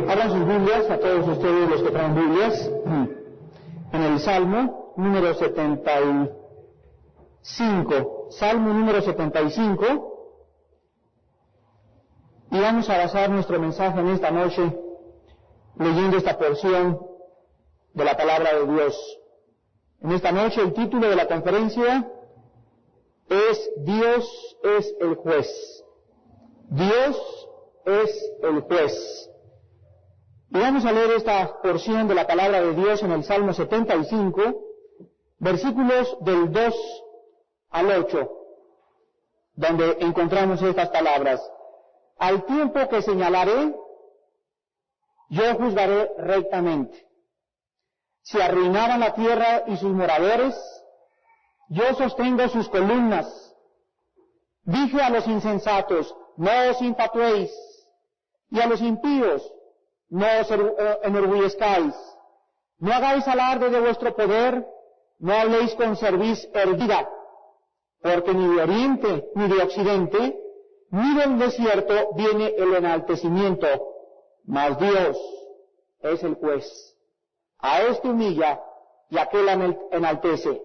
Abran sus Biblias, a todos ustedes los que traen Biblias, en el Salmo número 75. Salmo número 75. Y vamos a basar nuestro mensaje en esta noche leyendo esta porción de la palabra de Dios. En esta noche el título de la conferencia es Dios es el juez. Dios es el juez. Y vamos a leer esta porción de la palabra de Dios en el Salmo 75, versículos del 2 al 8, donde encontramos estas palabras. Al tiempo que señalaré, yo juzgaré rectamente. Si arruinaban la tierra y sus moradores, yo sostengo sus columnas. Dije a los insensatos, no os infatuéis, y a los impíos, no os enorgullezcáis. No hagáis alarde de vuestro poder, no habléis con cerviz erguida, porque ni de oriente ni de occidente, ni del desierto viene el enaltecimiento, mas Dios es el juez. A este humilla y a aquel enaltece,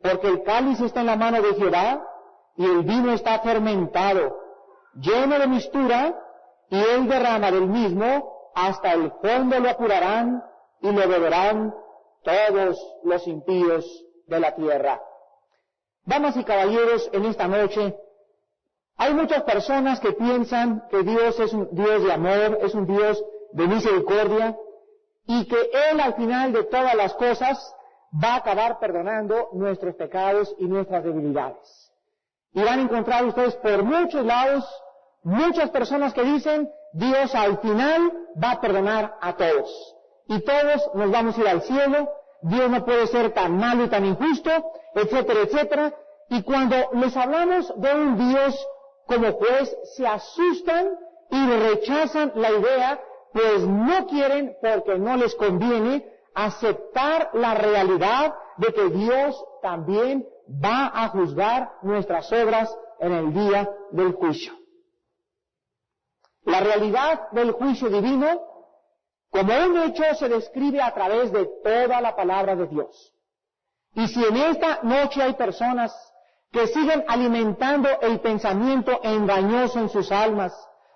porque el cáliz está en la mano de Jehová, y el vino está fermentado, lleno de mistura, y él derrama del mismo, hasta el fondo lo apurarán, y lo beberán todos los impíos de la tierra. Damas y caballeros, en esta noche, hay muchas personas que piensan que Dios es un Dios de amor, es un Dios de misericordia, y que Él al final de todas las cosas va a acabar perdonando nuestros pecados y nuestras debilidades. Y van a encontrar ustedes por muchos lados muchas personas que dicen, Dios al final va a perdonar a todos. Y todos nos vamos a ir al cielo, Dios no puede ser tan malo y tan injusto, etcétera, etcétera. Y cuando les hablamos de un Dios como juez, se asustan y rechazan la idea, pues no quieren, porque no les conviene, aceptar la realidad de que Dios también va a juzgar nuestras obras en el día del juicio. La realidad del juicio divino, como un hecho, se describe a través de toda la palabra de Dios. Y si en esta noche hay personas que siguen alimentando el pensamiento engañoso en sus almas,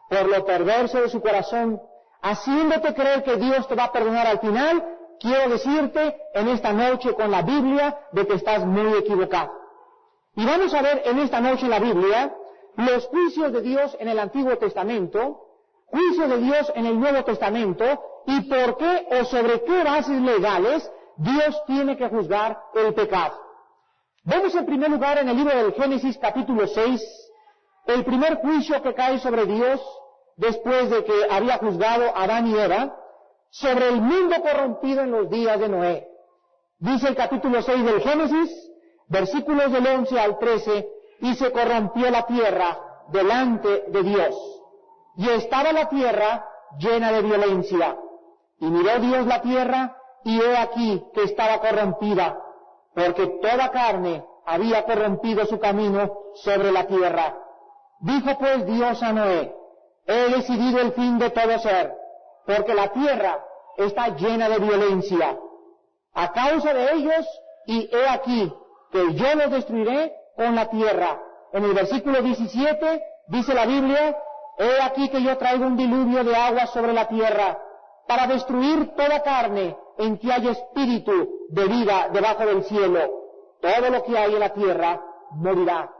por lo perverso de su corazón, haciéndote creer que Dios te va a perdonar al final, quiero decirte en esta noche con la Biblia de que estás muy equivocado. Y vamos a ver en esta noche en la Biblia los juicios de Dios en el Antiguo Testamento, juicios de Dios en el Nuevo Testamento, y por qué o sobre qué bases legales Dios tiene que juzgar el pecado. Vemos en primer lugar en el libro del Génesis capítulo 6, el primer juicio que cae sobre Dios después de que había juzgado a Adán y Eva, sobre el mundo corrompido en los días de Noé. Dice el capítulo 6 del Génesis, versículos del 11 al 13, y se corrompió la tierra delante de Dios, y estaba la tierra llena de violencia. Y miró Dios la tierra, y he aquí que estaba corrompida, porque toda carne había corrompido su camino sobre la tierra. Dijo pues Dios a Noé, he decidido el fin de todo ser, porque la tierra está llena de violencia a causa de ellos, y he aquí que yo los destruiré con la tierra. En el versículo 17 dice la Biblia, he aquí que yo traigo un diluvio de agua sobre la tierra, para destruir toda carne en que haya espíritu de vida debajo del cielo. Todo lo que hay en la tierra morirá.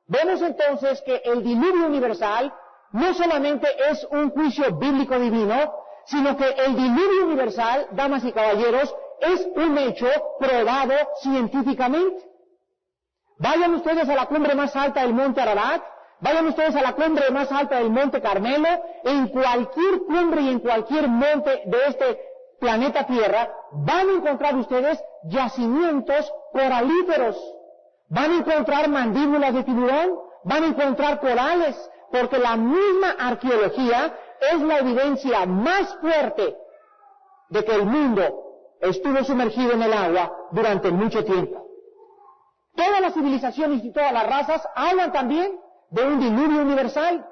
Vemos entonces que el diluvio universal no solamente es un juicio bíblico divino, sino que el diluvio universal, damas y caballeros, es un hecho probado científicamente. Vayan ustedes a la cumbre más alta del monte Ararat, vayan ustedes a la cumbre más alta del monte Carmelo, en cualquier cumbre y en cualquier monte de este planeta Tierra, van a encontrar ustedes yacimientos coralíferos, van a encontrar mandíbulas de tiburón, van a encontrar corales, porque la misma arqueología es la evidencia más fuerte de que el mundo estuvo sumergido en el agua durante mucho tiempo. Todas las civilizaciones y todas las razas hablan también de un diluvio universal.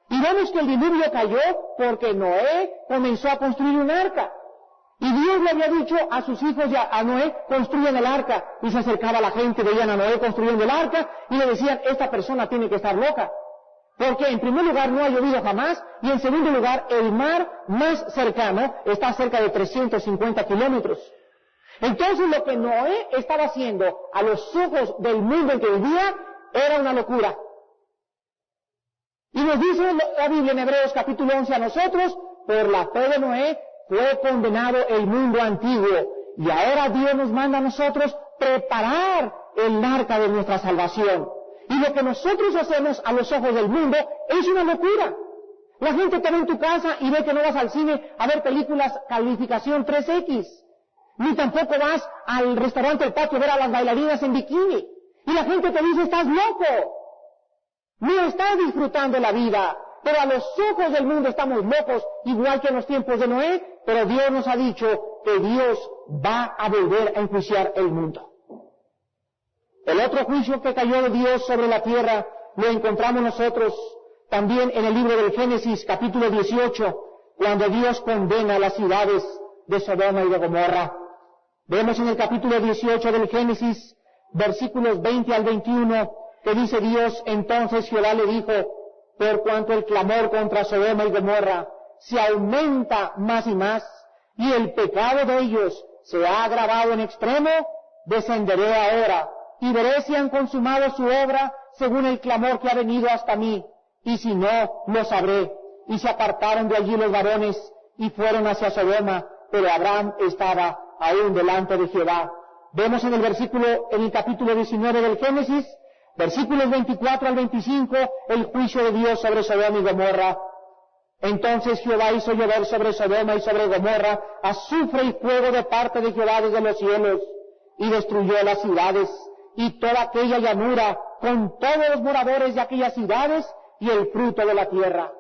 Y vemos que el diluvio cayó porque Noé comenzó a construir un arca. Y Dios le había dicho a sus hijos y a Noé, construyan el arca. Y se acercaba la gente, veían a Noé construyendo el arca y le decían, esta persona tiene que estar loca. Porque en primer lugar no ha llovido jamás y en segundo lugar el mar más cercano está cerca de 350 kilómetros. Entonces lo que Noé estaba haciendo a los ojos del mundo en que vivía era una locura. Y nos dice la Biblia en Hebreos capítulo 11 a nosotros, por la fe de Noé fue condenado el mundo antiguo. Y ahora Dios nos manda a nosotros preparar el arca de nuestra salvación. Y lo que nosotros hacemos a los ojos del mundo es una locura. La gente te ve en tu casa y ve que no vas al cine a ver películas calificación 3X. Ni tampoco vas al restaurante El Patio a ver a las bailarinas en bikini. Y la gente te dice, estás loco. No estás disfrutando la vida. Pero a los ojos del mundo estamos locos, igual que en los tiempos de Noé. Pero Dios nos ha dicho que Dios va a volver a enjuiciar el mundo. El otro juicio que cayó de Dios sobre la tierra lo encontramos nosotros también en el libro del Génesis, capítulo 18, cuando Dios condena las ciudades de Sodoma y de Gomorra. Vemos en el capítulo 18 del Génesis, versículos 20 al 21, que dice Dios, entonces Jehová le dijo, por cuanto el clamor contra Sodoma y Gomorra se aumenta más y más, y el pecado de ellos se ha agravado en extremo, descenderé ahora, y veré si han consumado su obra según el clamor que ha venido hasta mí, y si no, lo sabré. Y se apartaron de allí los varones, y fueron hacia Sodoma, pero Abraham estaba aún delante de Jehová. Vemos en el capítulo 19 del Génesis, versículos 24 al 25, el juicio de Dios sobre Sodoma y Gomorra. Entonces Jehová hizo llover sobre Sodoma y sobre Gomorra azufre y fuego de parte de Jehová desde los cielos, y destruyó las ciudades, y toda aquella llanura, con todos los moradores de aquellas ciudades, y el fruto de la tierra.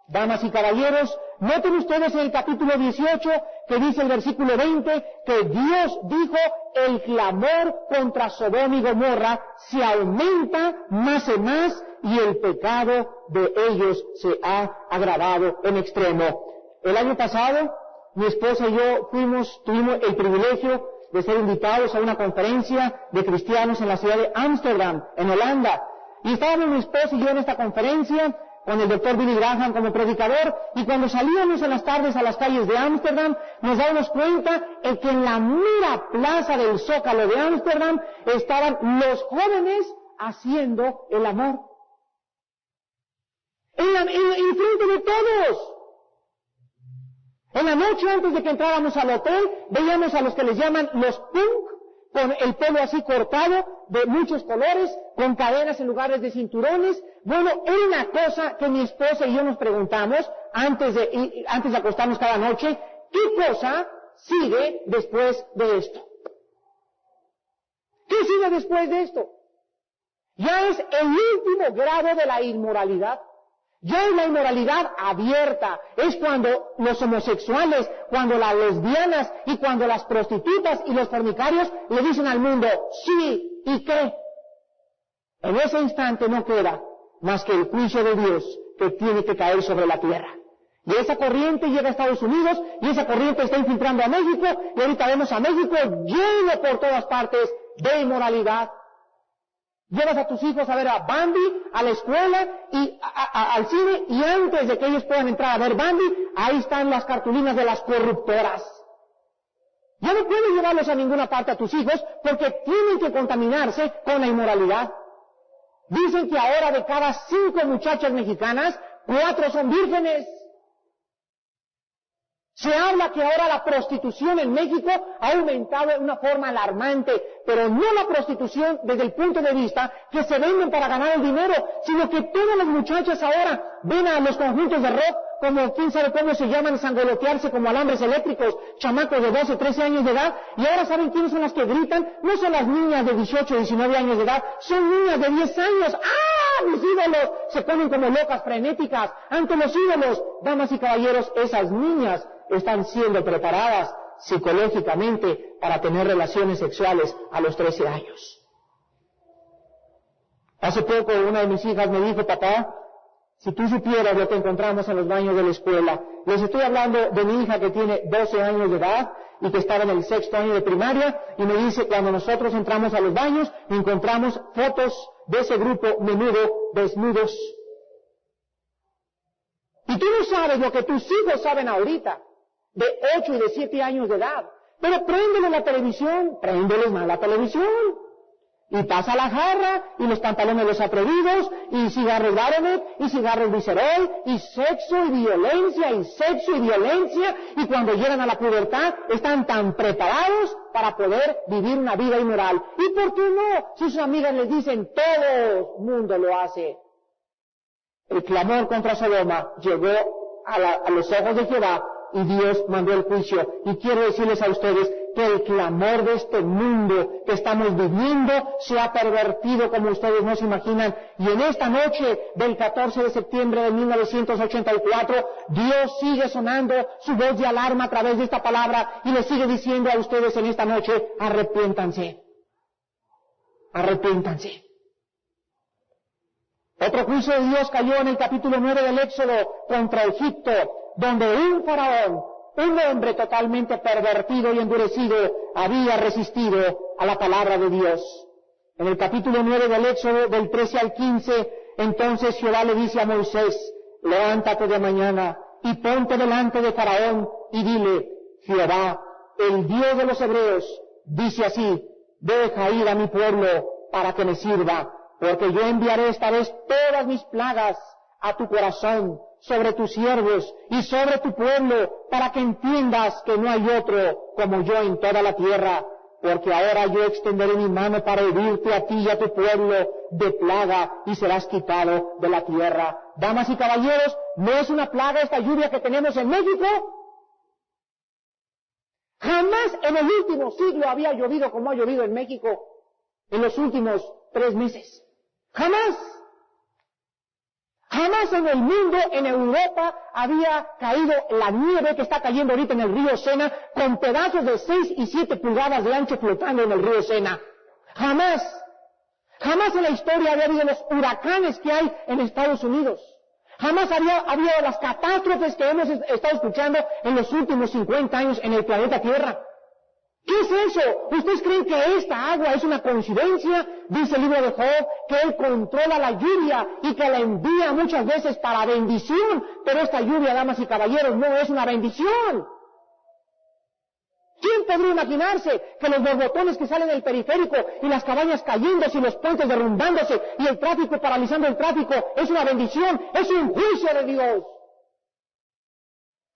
Damas y caballeros, noten ustedes en el capítulo 18, que dice el versículo 20, que Dios dijo, el clamor contra Sodoma y Gomorra se aumenta más y más, y el pecado de ellos se ha agravado en extremo. El año pasado, mi esposa y yo tuvimos el privilegio de ser invitados a una conferencia de cristianos en la ciudad de Ámsterdam, en Holanda. Y estábamos mi esposa y yo en esta conferencia, con el doctor Billy Graham como predicador, y cuando salíamos en las tardes a las calles de Ámsterdam, nos dábamos cuenta de que en la mera plaza del Zócalo de Ámsterdam estaban los jóvenes haciendo el amor. En frente de todos. En la noche, antes de que entráramos al hotel, veíamos a los que les llaman los punk, con el pelo así cortado, de muchos colores, con cadenas en lugares de cinturones. Bueno, era una cosa que mi esposa y yo nos preguntamos, antes de acostarnos cada noche, ¿qué cosa sigue después de esto? ¿Qué sigue después de esto? Ya es el último grado de la inmoralidad. Ya es la inmoralidad abierta, es cuando los homosexuales, cuando las lesbianas y cuando las prostitutas y los fornicarios le dicen al mundo, sí, ¿y qué? En ese instante no queda más que el juicio de Dios que tiene que caer sobre la tierra. Y esa corriente llega a Estados Unidos y esa corriente está infiltrando a México y ahorita vemos a México lleno por todas partes de inmoralidad. Llevas a tus hijos a ver a Bambi, a la escuela y al cine, y antes de que ellos puedan entrar a ver Bambi, ahí están las cartulinas de las corruptoras. Ya no puedes llevarlos a ninguna parte a tus hijos porque tienen que contaminarse con la inmoralidad. Dicen que ahora de cada 5 muchachas mexicanas, 4 son vírgenes. Se habla que ahora la prostitución en México ha aumentado de una forma alarmante, pero no la prostitución desde el punto de vista que se venden para ganar el dinero, sino que todas las muchachas ahora ven a los conjuntos de rock como quién sabe cómo se llaman, sangolotearse como alambres eléctricos, chamacos de 12, 13 años de edad, y ahora saben quiénes son las que gritan, no son las niñas de 18, 19 años de edad, son niñas de 10 años, ¡ah! Mis ídolos se ponen como locas, frenéticas, ante los ídolos. Damas y caballeros, esas niñas están siendo preparadas psicológicamente para tener relaciones sexuales a los 13 años. Hace poco una de mis hijas me dijo, papá, Si tú supieras lo que encontramos en los baños de la escuela. Les estoy hablando de mi hija que tiene 12 años de edad y que estaba en el 6º año de primaria, y me dice, cuando nosotros entramos a los baños, encontramos fotos de ese grupo menudo desnudos. Y tú no sabes lo que tus hijos saben ahorita, de 8 y de 7 años de edad. Pero préndele la televisión, préndeles más la televisión. Y pasa la jarra, y los pantalones de los atrevidos, y cigarros Baronet, y cigarros Vicerol, y sexo y violencia, y sexo y violencia, y cuando llegan a la pubertad, están tan preparados para poder vivir una vida inmoral. ¿Y por qué no? Si sus amigas les dicen, todo el mundo lo hace. El clamor contra Sodoma llegó a los ojos de Jehová, y Dios mandó el juicio. Y quiero decirles a ustedes que el clamor de este mundo que estamos viviendo se ha pervertido como ustedes no se imaginan. Y en esta noche del 14 de septiembre de 1984, Dios sigue sonando su voz de alarma a través de esta palabra y les sigue diciendo a ustedes en esta noche, arrepiéntanse. Arrepiéntanse. Otro juicio de Dios cayó en el capítulo 9 del Éxodo contra Egipto, donde un faraón, un hombre totalmente pervertido y endurecido, había resistido a la palabra de Dios. En el capítulo 9 del Éxodo, del 13 al 15, entonces Jehová le dice a Moisés, levántate de mañana y ponte delante de Faraón y dile, Jehová, el Dios de los hebreos, dice así, deja ir a mi pueblo para que me sirva, porque yo enviaré esta vez todas mis plagas a tu corazón, sobre tus siervos y sobre tu pueblo, para que entiendas que no hay otro como yo en toda la tierra, porque ahora yo extenderé mi mano para herirte a ti y a tu pueblo de plaga, y serás quitado de la tierra. Damas y caballeros, ¿no es una plaga esta lluvia que tenemos en México? Jamás en el último siglo había llovido como ha llovido en México en los últimos 3 meses. Jamás. Jamás en el mundo, en Europa, había caído la nieve que está cayendo ahorita en el río Sena, con pedazos de 6 y 7 pulgadas de ancho flotando en el río Sena. Jamás. Jamás en la historia había habido los huracanes que hay en Estados Unidos. Jamás había habido las catástrofes que hemos estado escuchando en los últimos 50 años en el planeta Tierra. ¿Qué es eso? ¿Ustedes creen que esta agua es una coincidencia? Dice el libro de Job que Él controla la lluvia y que la envía muchas veces para bendición, pero esta lluvia, damas y caballeros, no es una bendición. ¿Quién podría imaginarse que los borbotones que salen del periférico y las cabañas cayéndose y los puentes derrumbándose y el tráfico paralizando el tráfico es una bendición? Es un juicio de Dios.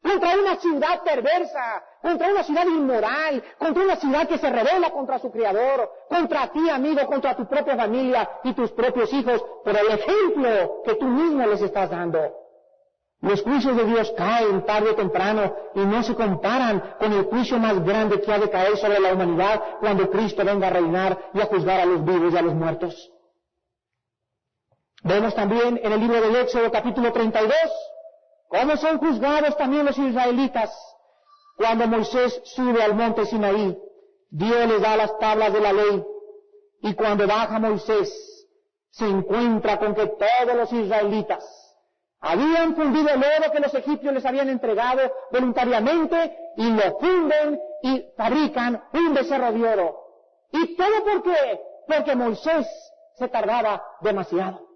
Contra una ciudad perversa, contra una ciudad inmoral, contra una ciudad que se rebela contra su Creador, contra ti, amigo, contra tu propia familia y tus propios hijos, por el ejemplo que tú mismo les estás dando. Los juicios de Dios caen tarde o temprano y no se comparan con el juicio más grande que ha de caer sobre la humanidad cuando Cristo venga a reinar y a juzgar a los vivos y a los muertos. Vemos también en el libro del Éxodo, capítulo 32, cómo son juzgados también los israelitas. Cuando Moisés sube al monte Sinaí, Dios les da las tablas de la ley, y cuando baja Moisés, se encuentra con que todos los israelitas habían fundido el oro que los egipcios les habían entregado voluntariamente, y lo funden y fabrican un becerro de oro. ¿Y todo por qué? Porque Moisés se tardaba demasiado.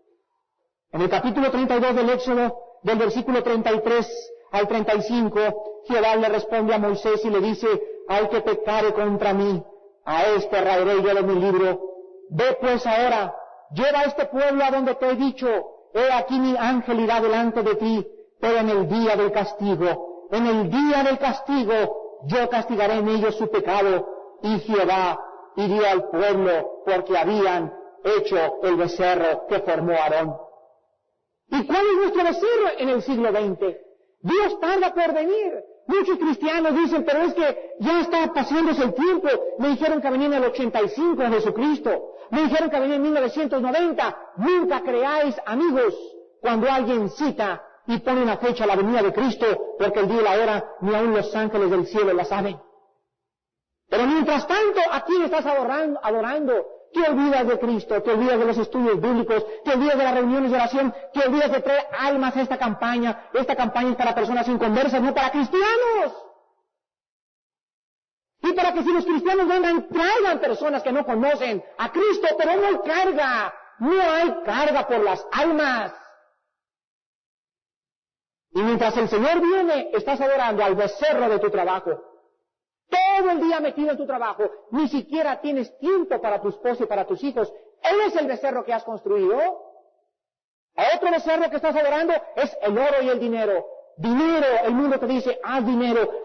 En el capítulo 32 del Éxodo, del versículo 33 al 35, Jehová le responde a Moisés y le dice, al que pecare contra mí, a este raeré yo de mi libro. Ve pues ahora, lleva a este pueblo a donde te he dicho, he aquí mi ángel irá delante de ti, pero en el día del castigo, yo castigaré en ellos su pecado, y Jehová hirió al pueblo porque habían hecho el becerro que formó Aarón. ¿Y cuál es nuestro becerro en el siglo XX? Dios tarda por venir. Muchos cristianos dicen, pero es que ya está pasándose el tiempo. Me dijeron que venía en el 85 en Jesucristo. Me dijeron que venía en 1990. Nunca creáis, amigos, cuando alguien cita y pone una fecha a la venida de Cristo, porque el día y la hora ni aun los ángeles del cielo la saben. Pero mientras tanto, ¿a quién estás adorando? Te olvidas de Cristo, te olvidas de los estudios bíblicos, te olvidas de las reuniones de oración, te olvidas de traer almas a esta campaña. Esta campaña es para personas inconversas, no para cristianos. Y para que si los cristianos vengan, traigan personas que no conocen a Cristo, pero no hay carga. No hay carga por las almas. Y mientras el Señor viene, estás adorando al becerro de tu trabajo. Todo el día metido en tu trabajo, ni siquiera tienes tiempo para tu esposa y para tus hijos. Él es el becerro que has construido. Otro becerro que estás adorando es el oro y el dinero. Dinero, el mundo te dice, haz dinero,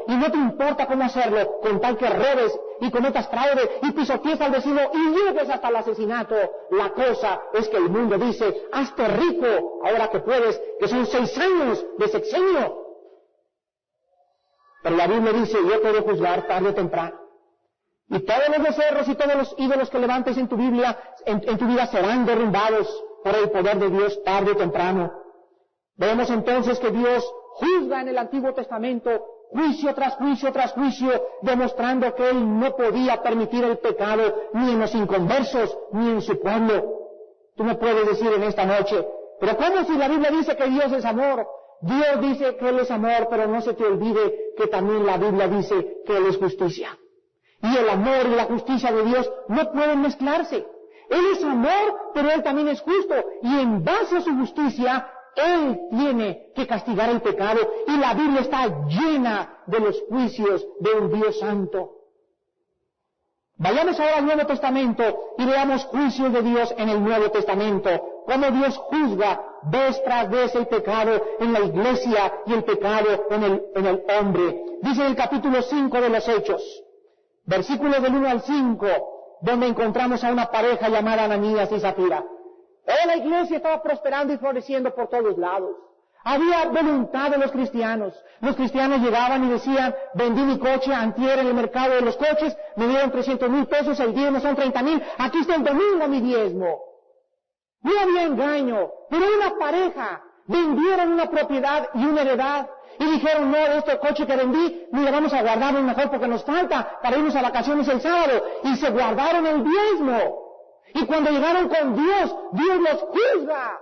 y no te importa cómo hacerlo, con tal que robes y cometas fraude y pisotees al vecino y llegues hasta el asesinato. La cosa es que el mundo dice, hazte rico ahora que puedes, que son 6 años de sexenio. Pero la Biblia dice, yo te voy a juzgar tarde o temprano. Y todos los becerros y todos los ídolos que levantes en tu Biblia, en tu vida serán derrumbados por el poder de Dios tarde o temprano. Vemos entonces que Dios juzga en el Antiguo Testamento juicio tras juicio tras juicio, demostrando que Él no podía permitir el pecado ni en los inconversos ni en su pueblo. Tú me puedes decir en esta noche, pero ¿cómo si la Biblia dice que Dios es amor? Dios dice que Él es amor, pero no se te olvide que también la Biblia dice que Él es justicia. Y el amor y la justicia de Dios no pueden mezclarse. Él es amor, pero Él también es justo. Y en base a su justicia, Él tiene que castigar el pecado, y la Biblia está llena de los juicios de un Dios santo. Vayamos ahora al Nuevo Testamento y veamos juicios de Dios en el Nuevo Testamento. Cómo Dios juzga vez tras vez el pecado en la iglesia y el pecado en el hombre. Dice en el capítulo 5 de los Hechos, versículos del 1 al 5, donde encontramos a una pareja llamada Ananías y Zafira. La iglesia estaba prosperando y floreciendo por todos lados. Había voluntad de los cristianos. Los cristianos llegaban y decían, vendí mi coche antier en el mercado de los coches, me dieron 300,000 pesos, el diezmo son 30,000, aquí está el domingo mi diezmo. No había engaño, pero una pareja vendieron una propiedad y una heredad y dijeron, no, este coche que vendí, ni le vamos a guardarlo mejor porque nos falta para irnos a vacaciones el sábado, y se guardaron el diezmo. Y cuando llegaron con Dios, Dios los juzga.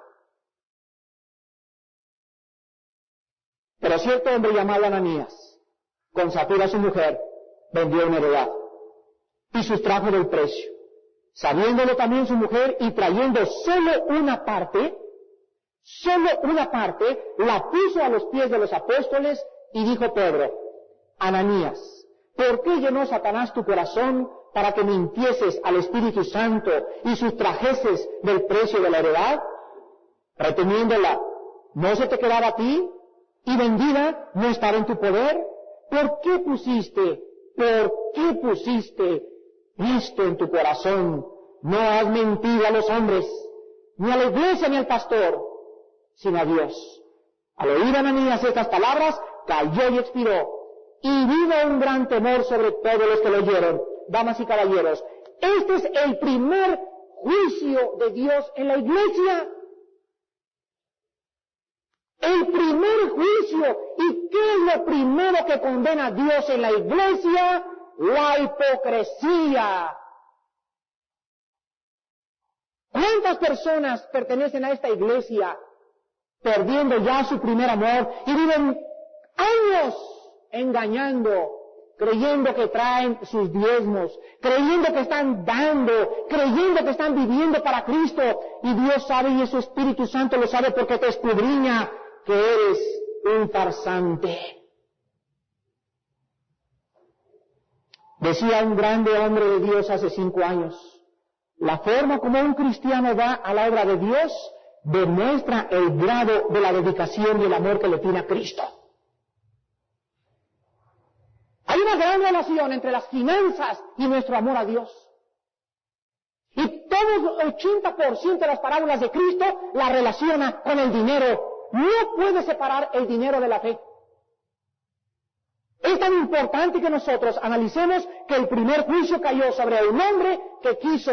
Pero cierto hombre llamado Ananías, con Zafira su mujer, vendió una heredad y sustrajo del precio. Sabiéndolo también su mujer y trayendo solo una parte, la puso a los pies de los apóstoles y dijo Pedro, Ananías, ¿por qué llenó Satanás tu corazón para que mintieses al Espíritu Santo y sustrajeses del precio de la heredad? Reteniéndola, ¿no se te quedaba a ti? ¿Y vendida no estaba en tu poder? ¿Por qué pusiste esto en tu corazón? No has mentido a los hombres, ni a la iglesia ni al pastor, sino a Dios. Al oír Ananías estas palabras, cayó y expiró, y vino un gran temor sobre todos los que lo oyeron. Damas y caballeros, este es el primer juicio de Dios en la iglesia. El primer juicio. ¿Y qué es lo primero que condena a Dios en la iglesia? La hipocresía. ¿Cuántas personas pertenecen a esta iglesia perdiendo ya su primer amor y viven años engañando, creyendo que traen sus diezmos, creyendo que están dando, creyendo que están viviendo para Cristo? Y Dios sabe, y su Espíritu Santo lo sabe porque te escudriña, que eres un farsante. Decía un grande hombre de Dios hace 5 años, la forma como un cristiano da a la obra de Dios demuestra el grado de la dedicación y el amor que le tiene a Cristo. Hay una gran relación entre las finanzas y nuestro amor a Dios. Y todo el 80% de las parábolas de Cristo la relaciona con el dinero. No puede separar el dinero de la fe. Es tan importante que nosotros analicemos que el primer juicio cayó sobre un hombre que quiso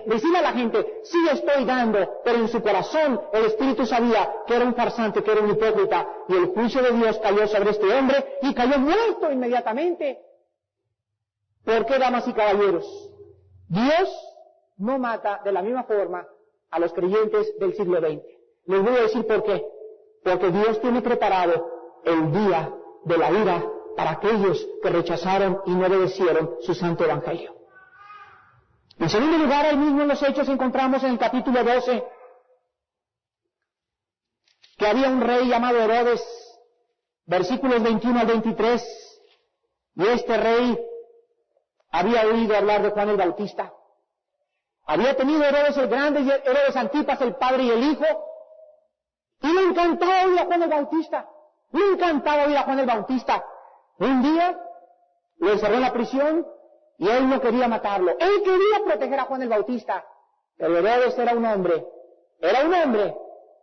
decirle a la gente, sí estoy dando, pero en su corazón el Espíritu sabía que era un farsante, que era un hipócrita, y el juicio de Dios cayó sobre este hombre y cayó muerto inmediatamente. ¿Por qué, damas y caballeros? Dios no mata de la misma forma a los creyentes del siglo XX. Les voy a decir por qué. Porque Dios tiene preparado el día de la ira para aquellos que rechazaron y no obedecieron su santo evangelio. En segundo lugar, ahí mismo en los Hechos encontramos en el capítulo 12 que había un rey llamado Herodes, versículos 21 al 23, y este rey había oído hablar de Juan el Bautista. Había tenido Herodes el Grande y Herodes Antipas, el padre y el hijo, y le encantaba oír a Juan el Bautista. Le encantaba oír a Juan el Bautista. Un día lo encerró en la prisión y él no quería matarlo. Él quería proteger a Juan el Bautista. Pero Herodes era un hombre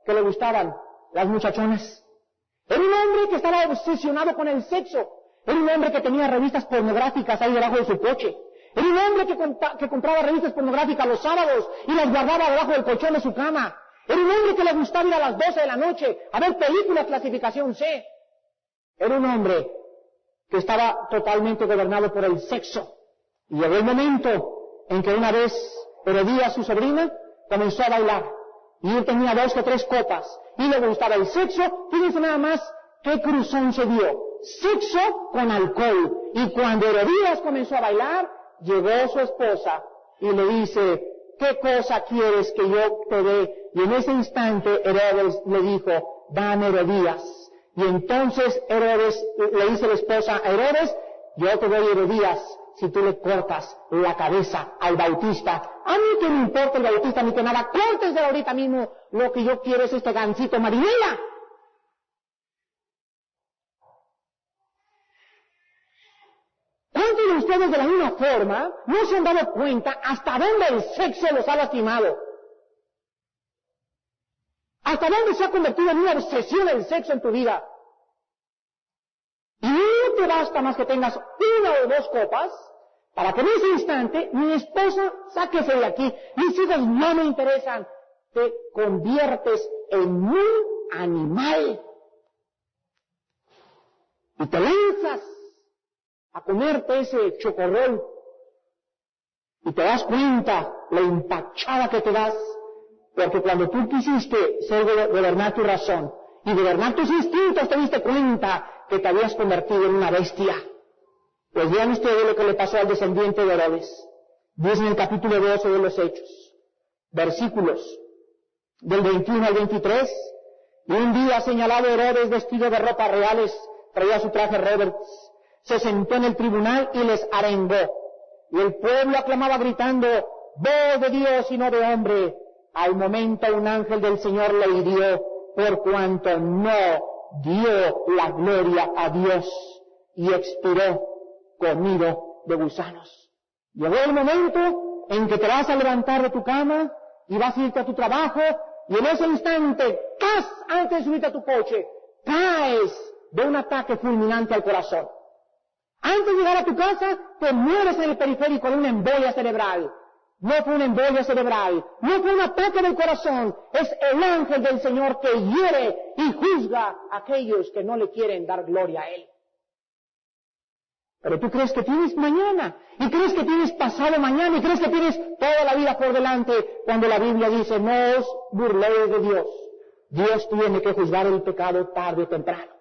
que le gustaban las muchachonas. Era un hombre que estaba obsesionado con el sexo. Era un hombre que tenía revistas pornográficas ahí debajo de su coche. Era un hombre que compraba revistas pornográficas los sábados y las guardaba debajo del colchón de su cama. Era un hombre que le gustaba ir a las 12 de la noche a ver películas clasificación C. Era un hombre que estaba totalmente gobernado por el sexo. Y llegó el momento en que una vez Herodías, su sobrina, comenzó a bailar. Y él tenía 2 o 3 copas. Y le gustaba el sexo. Fíjense nada más qué cruzón se dio. Sexo con alcohol. Y cuando Herodías comenzó a bailar, llegó su esposa y le dice, ¿qué cosa quieres que yo te dé? Y en ese instante Herodes le dijo, dame Herodías. Y entonces Herodes le dice a la esposa, Herodes, yo te doy Herodías si tú le cortas la cabeza al Bautista. A mí que me importa el Bautista ni que nada, córtese ahorita mismo, lo que yo quiero es este gansito Marinela. ¿Cuántos de ustedes de la misma forma no se han dado cuenta hasta dónde el sexo los ha lastimado? ¿Hasta dónde se ha convertido en una obsesión el sexo en tu vida? Y no te basta más que tengas 1 o 2 copas para que en ese instante mi esposa, sáquese de aquí, mis hijos no me interesan. Te conviertes en un animal. Y te lanzas a comerte ese chocorrol. Y te das cuenta la empachada que te das. Porque cuando tú quisiste gobernar tu razón y gobernar tus instintos, te diste cuenta que te habías convertido en una bestia. Pues vean ustedes lo que le pasó al descendiente de Herodes. Dice en el capítulo 12 de los Hechos, versículos del 21 al 23, y un día señalado Herodes, vestido de ropas reales, traía su traje Roberts, se sentó en el tribunal y les arengó. Y el pueblo aclamaba gritando, voz de Dios y no de hombre. Al momento un ángel del Señor le hirió, por cuanto no dio la gloria a Dios, y expiró comido de gusanos. Llegó el momento en que te vas a levantar de tu cama y vas a irte a tu trabajo, y en ese instante, antes de subirte a tu coche, caes de un ataque fulminante al corazón. Antes de llegar a tu casa, te mueres en el periférico de una embolia cerebral. No fue una embolia cerebral, no fue un ataque del corazón, es el ángel del Señor que hiere y juzga a aquellos que no le quieren dar gloria a Él. Pero tú crees que tienes mañana, y crees que tienes pasado mañana, y crees que tienes toda la vida por delante, cuando la Biblia dice, no os burléis de Dios. Dios tiene que juzgar el pecado tarde o temprano.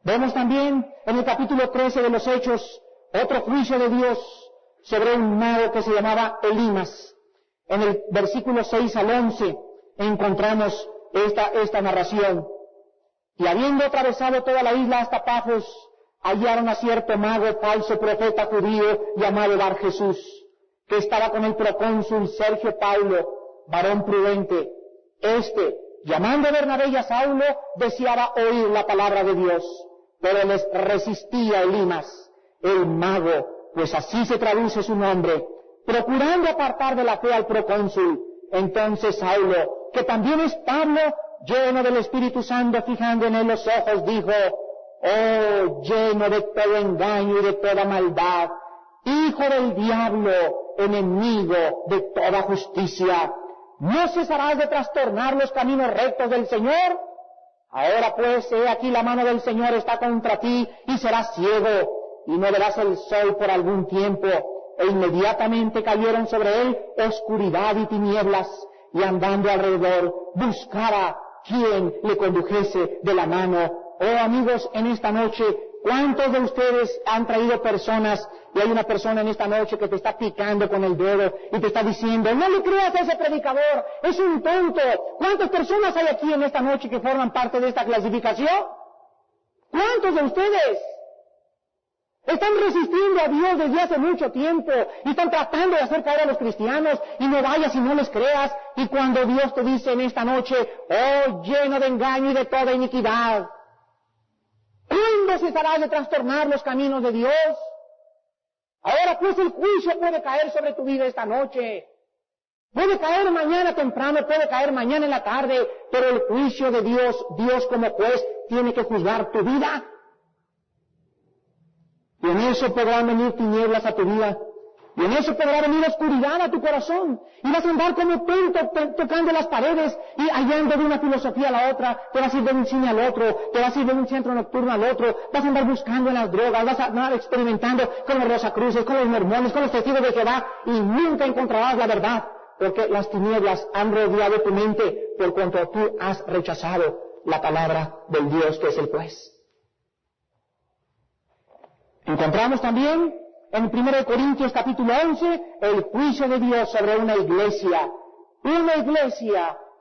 Vemos también en el capítulo 13 de los Hechos, otro juicio de Dios sobre un mago que se llamaba Elimas. En el versículo 6 al 11 encontramos esta narración. Y habiendo atravesado toda la isla hasta Pafos, hallaron a cierto mago falso profeta judío llamado Bar Jesús, que estaba con el procónsul Sergio Paulo, varón prudente. Llamando a Bernabé y a Saulo, deseaba oír la palabra de Dios, pero les resistía Elimas, el mago, pues así se traduce su nombre, procurando apartar de la fe al procónsul. Entonces Saulo, que también es Pablo, lleno del Espíritu Santo, fijando en él los ojos, dijo, oh, lleno de todo engaño y de toda maldad, hijo del diablo, enemigo de toda justicia, ¿no cesarás de trastornar los caminos rectos del Señor? Ahora pues, he aquí la mano del Señor está contra ti, y serás ciego, y no verás el sol por algún tiempo. e inmediatamente cayeron sobre él oscuridad y tinieblas, y andando alrededor buscaba quien le condujese de la mano. Oh amigos, en esta noche, ¿cuántos de ustedes han traído personas, y hay una persona en esta noche que te está picando con el dedo y te está diciendo, no le creas a ese predicador, es un tonto? ¿Cuántas personas hay aquí en esta noche que forman parte de esta clasificación? ¿Cuántos de ustedes están resistiendo a Dios desde hace mucho tiempo y están tratando de hacer caer a los cristianos y no vayas y no les creas? Y cuando Dios te dice en esta noche, oh, lleno de engaño y de toda iniquidad, ¿cuándo cesarás de trastornar los caminos de Dios? Ahora pues el juicio puede caer sobre tu vida esta noche. Puede caer mañana temprano, puede caer mañana en la tarde, pero el juicio de Dios, Dios como juez, tiene que juzgar tu vida. Y en eso podrán venir tinieblas a tu vida. Y en eso podrá venir oscuridad a tu corazón. Y vas a andar como tonto tocando las paredes y hallando de una filosofía a la otra. Te vas a ir de un cine al otro. Te vas a ir de un centro nocturno al otro. Vas a andar buscando en las drogas. Vas a andar experimentando con los Rosacruces, con los mormones, con los testigos de Jehová. Y nunca encontrarás la verdad. Porque las tinieblas han rodeado tu mente por cuanto tú has rechazado la palabra del Dios que es el juez. Encontramos también en 1 Corintios capítulo 11 el juicio de Dios sobre una iglesia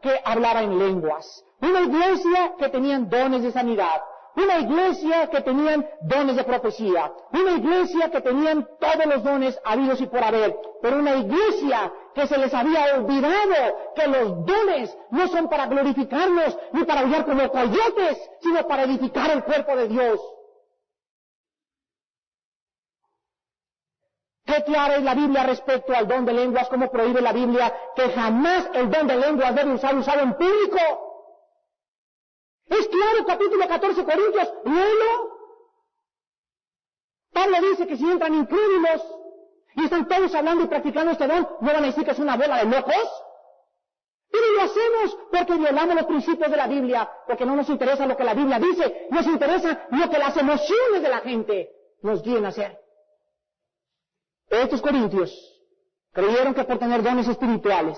que hablaba en lenguas, una iglesia que tenían dones de sanidad, una iglesia que tenían dones de profecía, una iglesia que tenían todos los dones habidos y por haber, pero una iglesia que se les había olvidado que los dones no son para glorificarnos ni para aullar como coyotes, sino para edificar el cuerpo de Dios. ¿Qué clara es la Biblia respecto al don de lenguas? ¿Cómo prohíbe la Biblia que jamás el don de lenguas debe ser usado en público? Es claro, capítulo 14 Corintios, léelo. Pablo dice que si entran incrédulos y están todos hablando y practicando este don, ¿no van a decir que es una bola de locos? Pero lo hacemos porque violamos los principios de la Biblia, porque no nos interesa lo que la Biblia dice, nos interesa lo que las emociones de la gente nos guíen a hacer. Estos corintios creyeron que por tener dones espirituales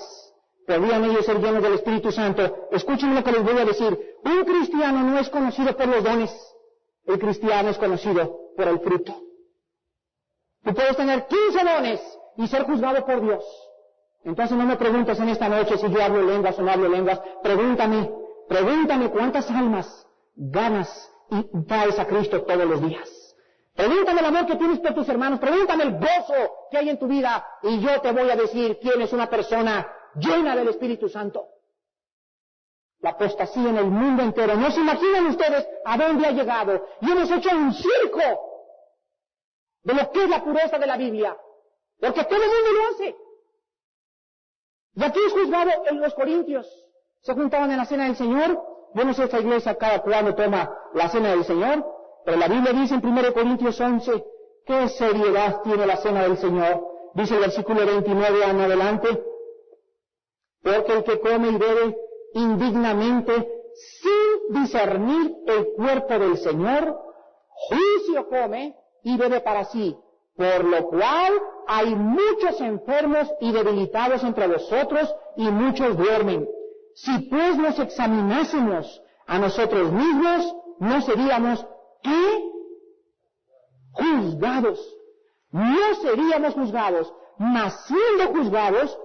podían ellos ser llenos del Espíritu Santo. Escuchen lo que les voy a decir. Un cristiano no es conocido por los dones. El cristiano es conocido por el fruto. Tú puedes tener 15 dones y ser juzgado por Dios. Entonces no me preguntes en esta noche si yo hablo lenguas o no hablo lenguas. Pregúntame cuántas almas ganas y traes a Cristo todos los días. Pregúntame el amor que tienes por tus hermanos, pregúntame el gozo que hay en tu vida y yo te voy a decir quién es una persona llena del Espíritu Santo. La apostasía en el mundo entero. No se imaginan ustedes a dónde ha llegado. Y hemos hecho un circo de lo que es la pureza de la Biblia. Porque todo el mundo lo hace. Y aquí es juzgado en los corintios. Se juntaban en la cena del Señor. Yo no sé esta iglesia cada cuando toma la cena del Señor. Pero la Biblia dice en 1 Corintios 11, ¿qué seriedad tiene la cena del Señor? Dice el versículo 29 en adelante, porque el que come y bebe indignamente, sin discernir el cuerpo del Señor, juicio come y bebe para sí, por lo cual hay muchos enfermos y debilitados entre vosotros y muchos duermen. Si pues nos examinásemos a nosotros mismos, no seríamos ¿qué? Juzgados. No seríamos juzgados, mas siendo juzgados,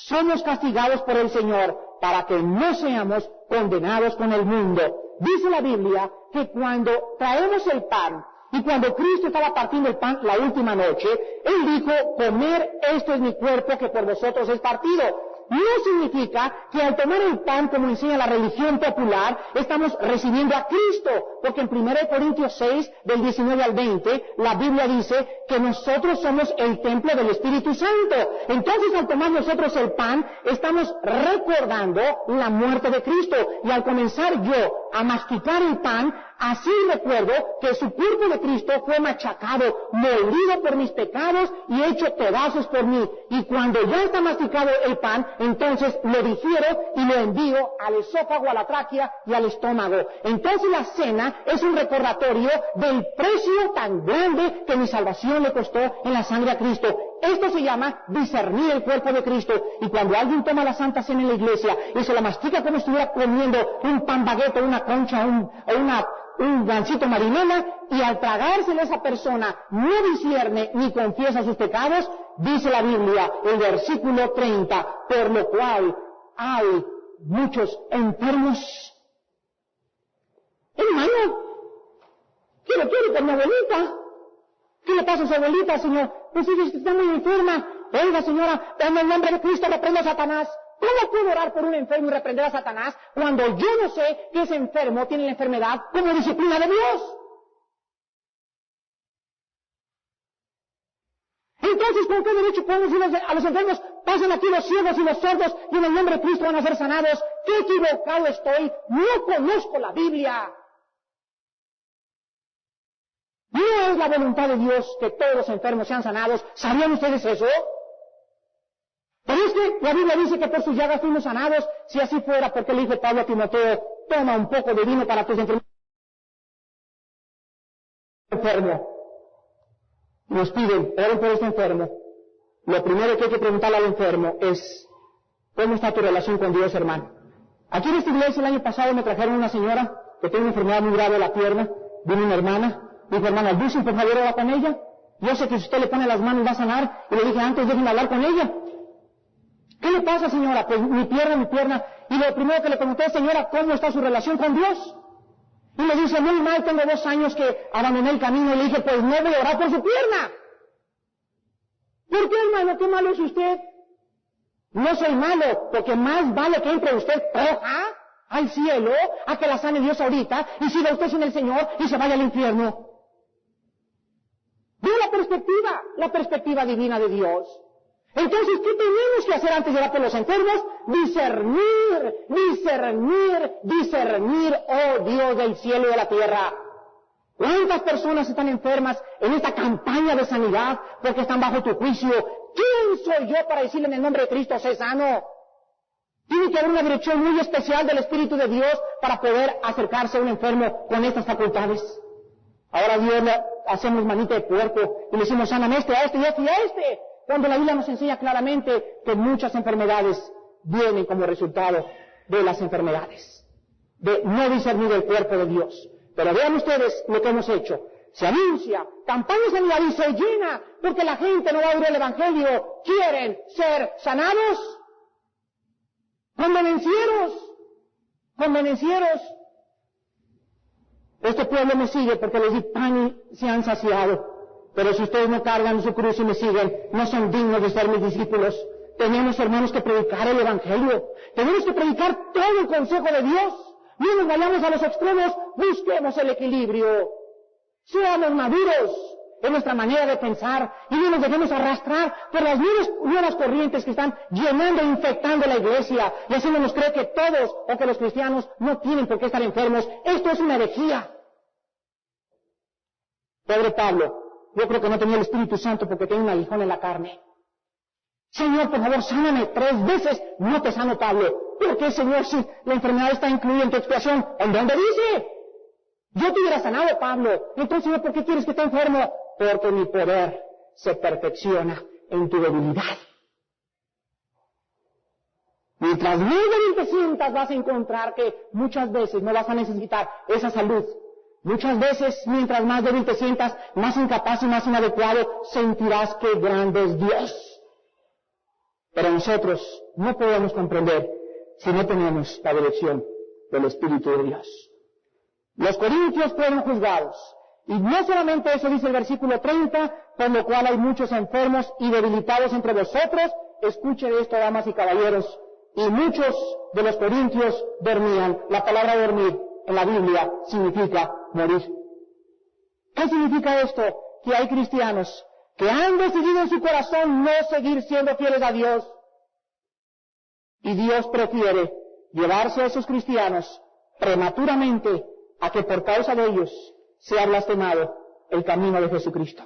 somos castigados por el Señor, para que no seamos condenados con el mundo. Dice la Biblia que cuando traemos el pan, y cuando Cristo estaba partiendo el pan la última noche, Él dijo, comer, esto es mi cuerpo que por vosotros es partido. No significa que al tomar el pan, como enseña la religión popular, estamos recibiendo a Cristo, porque en 1 Corintios 6, del 19 al 20, la Biblia dice que nosotros somos el templo del Espíritu Santo. Entonces, al tomar nosotros el pan, estamos recordando la muerte de Cristo. Y al comenzar yo a masticar el pan, así recuerdo que su cuerpo de Cristo fue machacado, molido por mis pecados y hecho pedazos por mí. Y cuando ya está masticado el pan, entonces lo digiero y lo envío al esófago, a la tráquea y al estómago. Entonces la cena es un recordatorio del precio tan grande que mi salvación le costó en la sangre a Cristo. Esto se llama discernir el cuerpo de Cristo. Y cuando alguien toma la Santa Cena en la iglesia y se la mastica como si estuviera comiendo un pan baguette, una concha, un gansito marinela, y al tragársela esa persona no discierne ni confiesa sus pecados, dice la Biblia, el versículo 30, por lo cual hay muchos enfermos. Hermano, ¿qué le quiere con mi abuelita? ¿Qué le pasa a su abuelita, señor? Pues ella está muy enferma. Oiga, señora, en el nombre de Cristo reprendo a Satanás. ¿Cómo puedo orar por un enfermo y reprender a Satanás cuando yo no sé que ese enfermo tiene la enfermedad como disciplina de Dios? Entonces, ¿con qué derecho podemos decir a los enfermos, pasen aquí los ciegos y los sordos y en el nombre de Cristo van a ser sanados? ¡Qué equivocado estoy! No conozco la Biblia. No es la voluntad de Dios que todos los enfermos sean sanados. ¿Sabían ustedes eso? Pero es que la Biblia dice que por sus llagas fuimos sanados. Si así fuera, ¿por qué le dijo Pablo a Timoteo, toma un poco de vino para tus enfermos? Nos piden, oren por este enfermo. Lo primero que hay que preguntarle al enfermo es, ¿cómo está tu relación con Dios, hermano? Aquí en esta iglesia el año pasado me trajeron una señora que tiene una enfermedad muy grave de la pierna. Vino una hermana. Dijo, hermana, Dulce, por favor, ora con ella. Yo sé que si usted le pone las manos va a sanar. Y le dije, antes déjenme hablar con ella. ¿Qué le pasa, señora? Pues mi pierna. Y lo primero que le pregunté, señora, ¿cómo está su relación con Dios? Y me dice, muy mal, tengo 2 años que abandoné el camino. Y le dije, pues no voy a orar por su pierna. ¿Por qué, hermano? ¿Qué malo es usted? No soy malo, porque más vale que entre usted roja al cielo a que la sane Dios ahorita y siga usted sin el Señor y se vaya al infierno. Veo la perspectiva divina de Dios. Entonces, ¿qué tenemos que hacer antes de orar por los enfermos? Discernir, oh Dios del cielo y de la tierra. ¿Cuántas personas están enfermas en esta campaña de sanidad porque están bajo tu juicio? ¿Quién soy yo para decirle en el nombre de Cristo, sé sano? Tiene que haber una dirección muy especial del Espíritu de Dios para poder acercarse a un enfermo con estas facultades. Ahora Dios le hacemos manita de puerco y le decimos, sáname a este y a este. Cuando la Biblia nos enseña claramente que muchas enfermedades vienen como resultado de las enfermedades, de no discernir el cuerpo de Dios. Pero vean ustedes lo que hemos hecho. Se anuncia, campaña de sanidad y se llena, porque la gente no va a oír el Evangelio. ¿Quieren ser sanados? Convenencieros. Este pueblo me sigue porque les di pan y se han saciado. Pero si ustedes no cargan su cruz y me siguen, no son dignos de ser mis discípulos. Tenemos, hermanos, que predicar el Evangelio. Tenemos que predicar todo el consejo de Dios. No nos vayamos a los extremos, busquemos el equilibrio. Seamos maduros en nuestra manera de pensar y no nos dejemos arrastrar por las nuevas corrientes que están llenando e infectando la iglesia y haciéndonos creer que todos o que los cristianos no tienen por qué estar enfermos. Esto es una herejía. Pobre Pablo, yo creo que no tenía el Espíritu Santo porque tenía un aguijón en la carne. Señor, por favor, sáname 3 veces. No te sano, Pablo. ¿Por qué, Señor, si la enfermedad está incluida en tu expiación? ¿En dónde dice? Yo te hubiera sanado, Pablo. Entonces, Señor, ¿por qué quieres que esté enfermo? Porque mi poder se perfecciona en tu debilidad. Mientras más débil te sientas, vas a encontrar que muchas veces no vas a necesitar esa salud. Muchas veces, mientras más débil te sientas, más incapaz y más inadecuado, sentirás que grande es Dios. Pero nosotros no podemos comprender si no tenemos la dirección del Espíritu de Dios. Los corintios fueron juzgados. Y no solamente eso dice el versículo 30, por lo cual hay muchos enfermos y debilitados entre vosotros. Escuchen esto, damas y caballeros. Y muchos de los corintios dormían. La palabra dormir en la Biblia significa morir. ¿Qué significa esto? Que hay cristianos que han decidido en su corazón no seguir siendo fieles a Dios. Y Dios prefiere llevarse a esos cristianos prematuramente a que por causa de ellos sea blasfemado el camino de Jesucristo.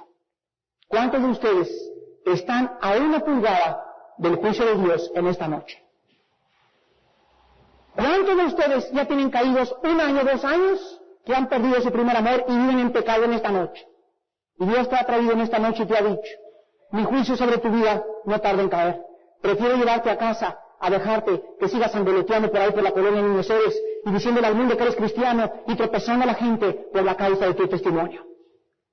¿Cuántos de ustedes están a una pulgada del juicio de Dios en esta noche? ¿Cuántos de ustedes ya tienen caídos 1 año, 2 años, que han perdido su primer amor y viven en pecado en esta noche? Y Dios te ha traído en esta noche y te ha dicho, Mi juicio sobre tu vida no tarda en caer. Prefiero llevarte a casa a dejarte que sigas andoloteando por ahí por la colonia de Niños Héroes y diciéndole al mundo que eres cristiano y tropezando a la gente por la causa de tu testimonio.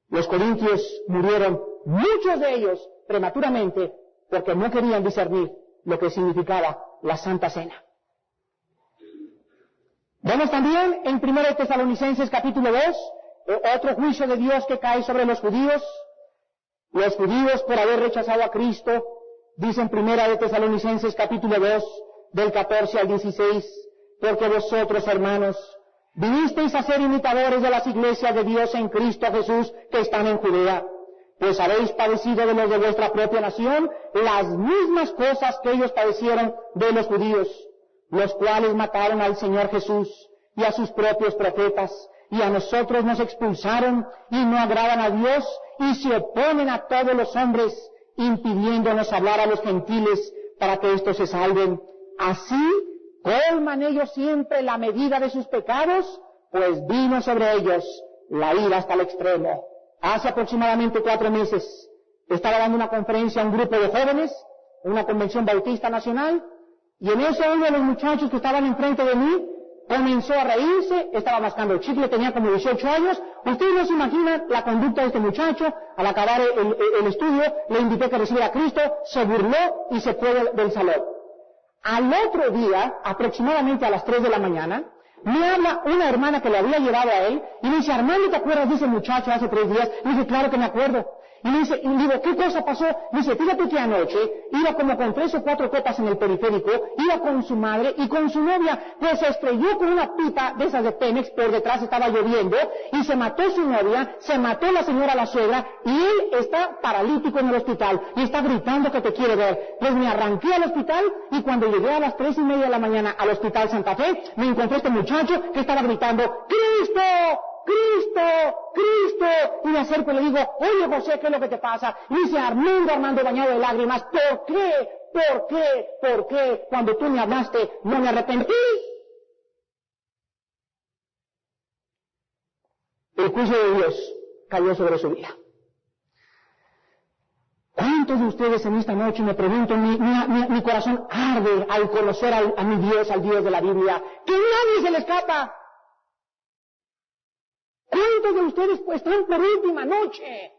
Los corintios murieron, muchos de ellos prematuramente, porque no querían discernir lo que significaba la Santa Cena. Vemos también en 1 Tesalonicenses capítulo 2, otro juicio de Dios que cae sobre los judíos. Los judíos, por haber rechazado a Cristo, dice en 1 Tesalonicenses capítulo 2, del 14 al 16, porque vosotros, hermanos, vinisteis a ser imitadores de las iglesias de Dios en Cristo Jesús que están en Judea, pues habéis padecido de los de vuestra propia nación las mismas cosas que ellos padecieron de los judíos, los cuales mataron al Señor Jesús y a sus propios profetas, y a nosotros nos expulsaron y no agradan a Dios y se oponen a todos los hombres, impidiéndonos hablar a los gentiles para que éstos se salven. Así colman ellos siempre la medida de sus pecados, pues vino sobre ellos la ira hasta el extremo. Hace aproximadamente 4 meses estaba dando una conferencia a un grupo de jóvenes, una convención bautista nacional, y en eso uno de los muchachos que estaban enfrente de mí comenzó a reírse, estaba mascando chicle, tenía como 18 años. Ustedes no se imaginan la conducta de este muchacho. Al acabar el estudio, le invité a que recibiera a Cristo, se burló y se fue del salón. Al otro día, aproximadamente a las 3 de la mañana, me habla una hermana que lo había llevado a él y me dice, Armando, ¿te acuerdas de ese muchacho hace 3 días? Le dije, claro que me acuerdo. Y me dice, y digo, ¿qué cosa pasó? Me dice, fíjate que anoche iba como con 3 o 4 copas en el periférico, iba con su madre y con su novia, pues se estrelló con una pipa de esas de Pemex, por detrás estaba lloviendo, y se mató su novia, se mató la señora la suegra, y él está paralítico en el hospital, y está gritando que te quiere ver. Pues me arranqué al hospital, y cuando llegué a las 3:30 de la mañana al Hospital Santa Fe, me encontré este muchacho que estaba gritando, ¡Cristo! ¡Cristo! ¡Cristo! Y me acerco y le digo, oye José, ¿qué es lo que te pasa? Y dice, Armando bañado de lágrimas, ¿por qué? ¿Por qué? ¿Por qué? Cuando tú me hablaste, no me arrepentí. El juicio de Dios cayó sobre su vida. ¿Cuántos de ustedes en esta noche me pregunto, mi corazón arde al conocer a mi Dios, al Dios de la Biblia, que nadie se le escapa? ¿Cuántos de ustedes pues están por última noche?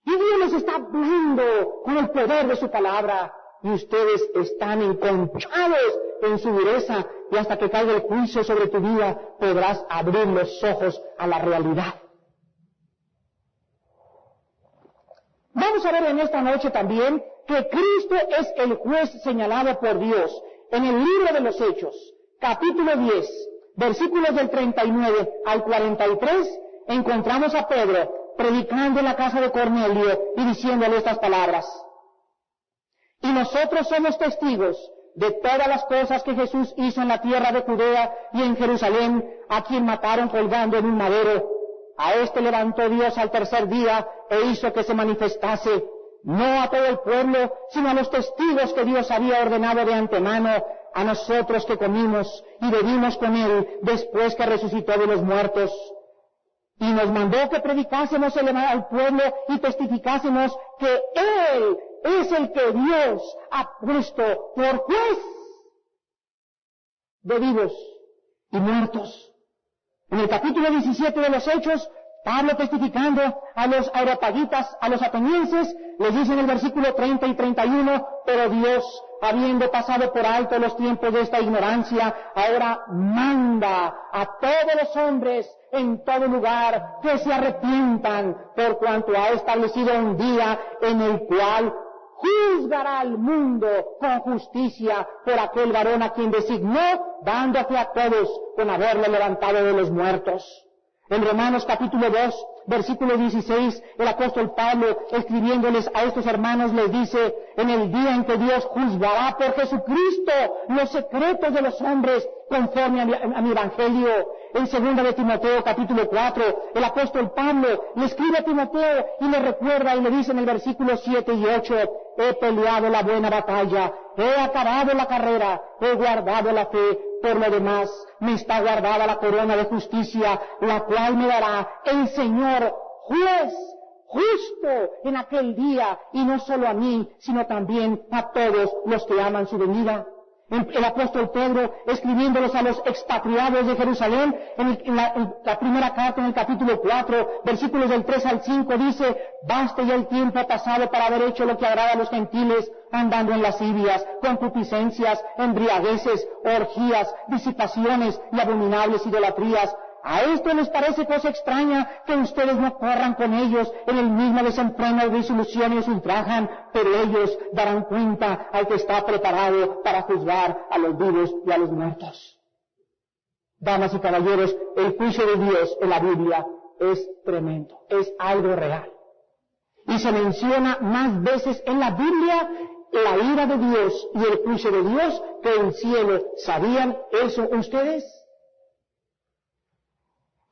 Y Dios les está hablando con el poder de su palabra. Y ustedes están enconchados en su dureza. Y hasta que caiga el juicio sobre tu vida, podrás abrir los ojos a la realidad. Vamos a ver en esta noche también que Cristo es el juez señalado por Dios. En el libro de los Hechos, capítulo 10, versículos del 39 al 43, encontramos a Pedro predicando en la casa de Cornelio y diciéndole estas palabras. Y nosotros somos testigos de todas las cosas que Jesús hizo en la tierra de Judea y en Jerusalén, a quien mataron colgando en un madero. A este levantó Dios al tercer día e hizo que se manifestase, no a todo el pueblo, sino a los testigos que Dios había ordenado de antemano, a nosotros que comimos y bebimos con Él después que resucitó de los muertos. Y nos mandó que predicásemos al pueblo y testificásemos que Él es el que Dios ha puesto por juez de vivos y muertos. En el capítulo 17 de los Hechos, Pablo testificando a los areopagitas, a los atenienses, les dice en el versículo 30 y 31, pero Dios, habiendo pasado por alto los tiempos de esta ignorancia, ahora manda a todos los hombres en todo lugar que se arrepientan, por cuanto ha establecido un día en el cual juzgará al mundo con justicia por aquel varón a quien designó, dando fe a todos con haberle levantado de los muertos. En Romanos capítulo 2, versículo 16, el apóstol Pablo, escribiéndoles a estos hermanos, les dice, en el día en que Dios juzgará por Jesucristo los secretos de los hombres, conforme a mi evangelio. En 2 de Timoteo capítulo 4, el apóstol Pablo le escribe a Timoteo y le recuerda y le dice en el versículo 7 y 8, he peleado la buena batalla, he acabado la carrera, he guardado la fe, por lo demás me está guardada la corona de justicia, la cual me dará el Señor, juez justo en aquel día, y no solo a mí, sino también a todos los que aman su venida. El apóstol Pedro, escribiéndolos a los expatriados de Jerusalén, en la primera carta, en el capítulo 4, versículos del 3 al 5, dice: baste ya el tiempo pasado para haber hecho lo que agrada a los gentiles, andando en lascivias, concupiscencias, embriagueces, orgías, disipaciones y abominables idolatrías. A esto les parece cosa extraña que ustedes no corran con ellos en el mismo desenfreno de disolución y os ultrajan, pero ellos darán cuenta al que está preparado para juzgar a los vivos y a los muertos. Damas y caballeros, el juicio de Dios en la Biblia es tremendo, es algo real. Y se menciona más veces en la Biblia la ira de Dios y el juicio de Dios que el cielo. ¿Sabían eso ustedes?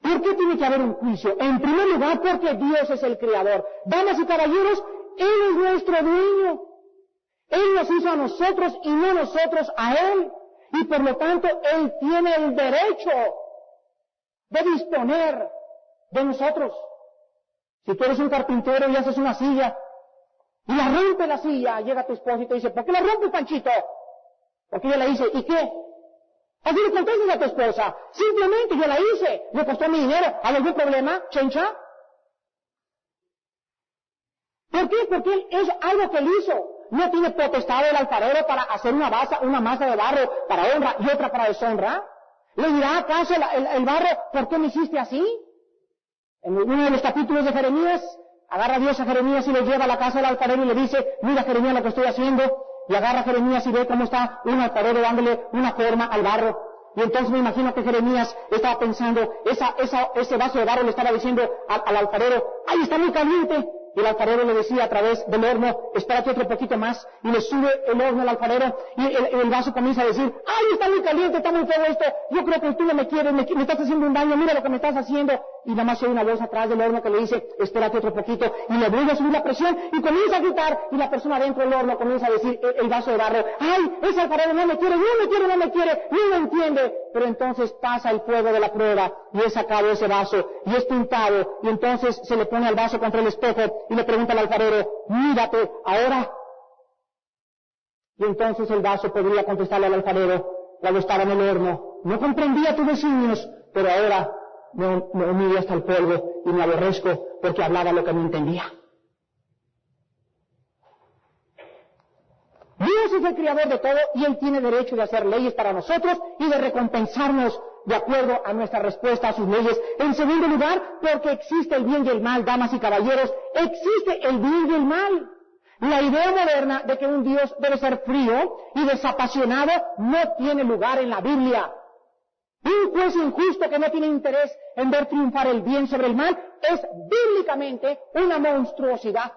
¿Por qué tiene que haber un juicio? En primer lugar, porque Dios es el Creador. Damas y caballeros, Él es nuestro dueño. Él nos hizo a nosotros y no nosotros a Él. Y por lo tanto, Él tiene el derecho de disponer de nosotros. Si tú eres un carpintero y haces una silla, y la rompe la silla, llega tu esposa y te dice: ¿por qué la rompe, Panchito? Porque yo la hice. ¿Y qué? Así le contestas a tu esposa: simplemente yo la hice, me costó mi dinero. ¿Hay algún problema, chencha? ¿Por qué? Porque es algo que él hizo. No tiene potestad el alfarero para hacer una masa de barro para honra y otra para deshonra. ¿Le dirá acaso el barro: ¿por qué me hiciste así? En uno de los capítulos de Jeremías, agarra Dios a Jeremías y lo lleva a la casa del alfarero y le dice: mira, Jeremías, lo que estoy haciendo. Y agarra a Jeremías y ve cómo está un alfarero dándole una forma al barro. Y entonces me imagino que Jeremías estaba pensando, ese vaso de barro le estaba diciendo al alfarero: ¡ay, está muy caliente! Y el alfarero le decía a través del horno: espérate otro poquito más. Y le sube el horno al alfarero y el vaso comienza a decir: ¡ay, está muy caliente, está muy feo esto! Yo creo que tú no me quieres, me estás haciendo un daño, mira lo que me estás haciendo. Y nada más hay una voz atrás del horno que le dice: espérate otro poquito. Y le vuelve a subir la presión y comienza a gritar. Y la persona dentro del horno comienza a decir, el vaso de barro: ¡ay, ese alfarero no me quiere, no me entiende! Pero entonces pasa el fuego de la prueba y es sacado ese vaso y es pintado. Y entonces se le pone al vaso contra el espejo y le pregunta al alfarero: mírate ahora. Y entonces el vaso podría contestarle al alfarero cuando estaba en el horno: no comprendía tus designios, pero ahora me humillo hasta el polvo y me aborrezco porque hablaba lo que no entendía. Dios es el creador de todo y Él tiene derecho de hacer leyes para nosotros y de recompensarnos de acuerdo a nuestra respuesta a sus leyes. En segundo lugar, porque existe el bien y el mal, damas y caballeros, existe el bien y el mal. La idea moderna de que un Dios debe ser frío y desapasionado no tiene lugar en la Biblia. Un juez injusto que no tiene interés en ver triunfar el bien sobre el mal es bíblicamente una monstruosidad.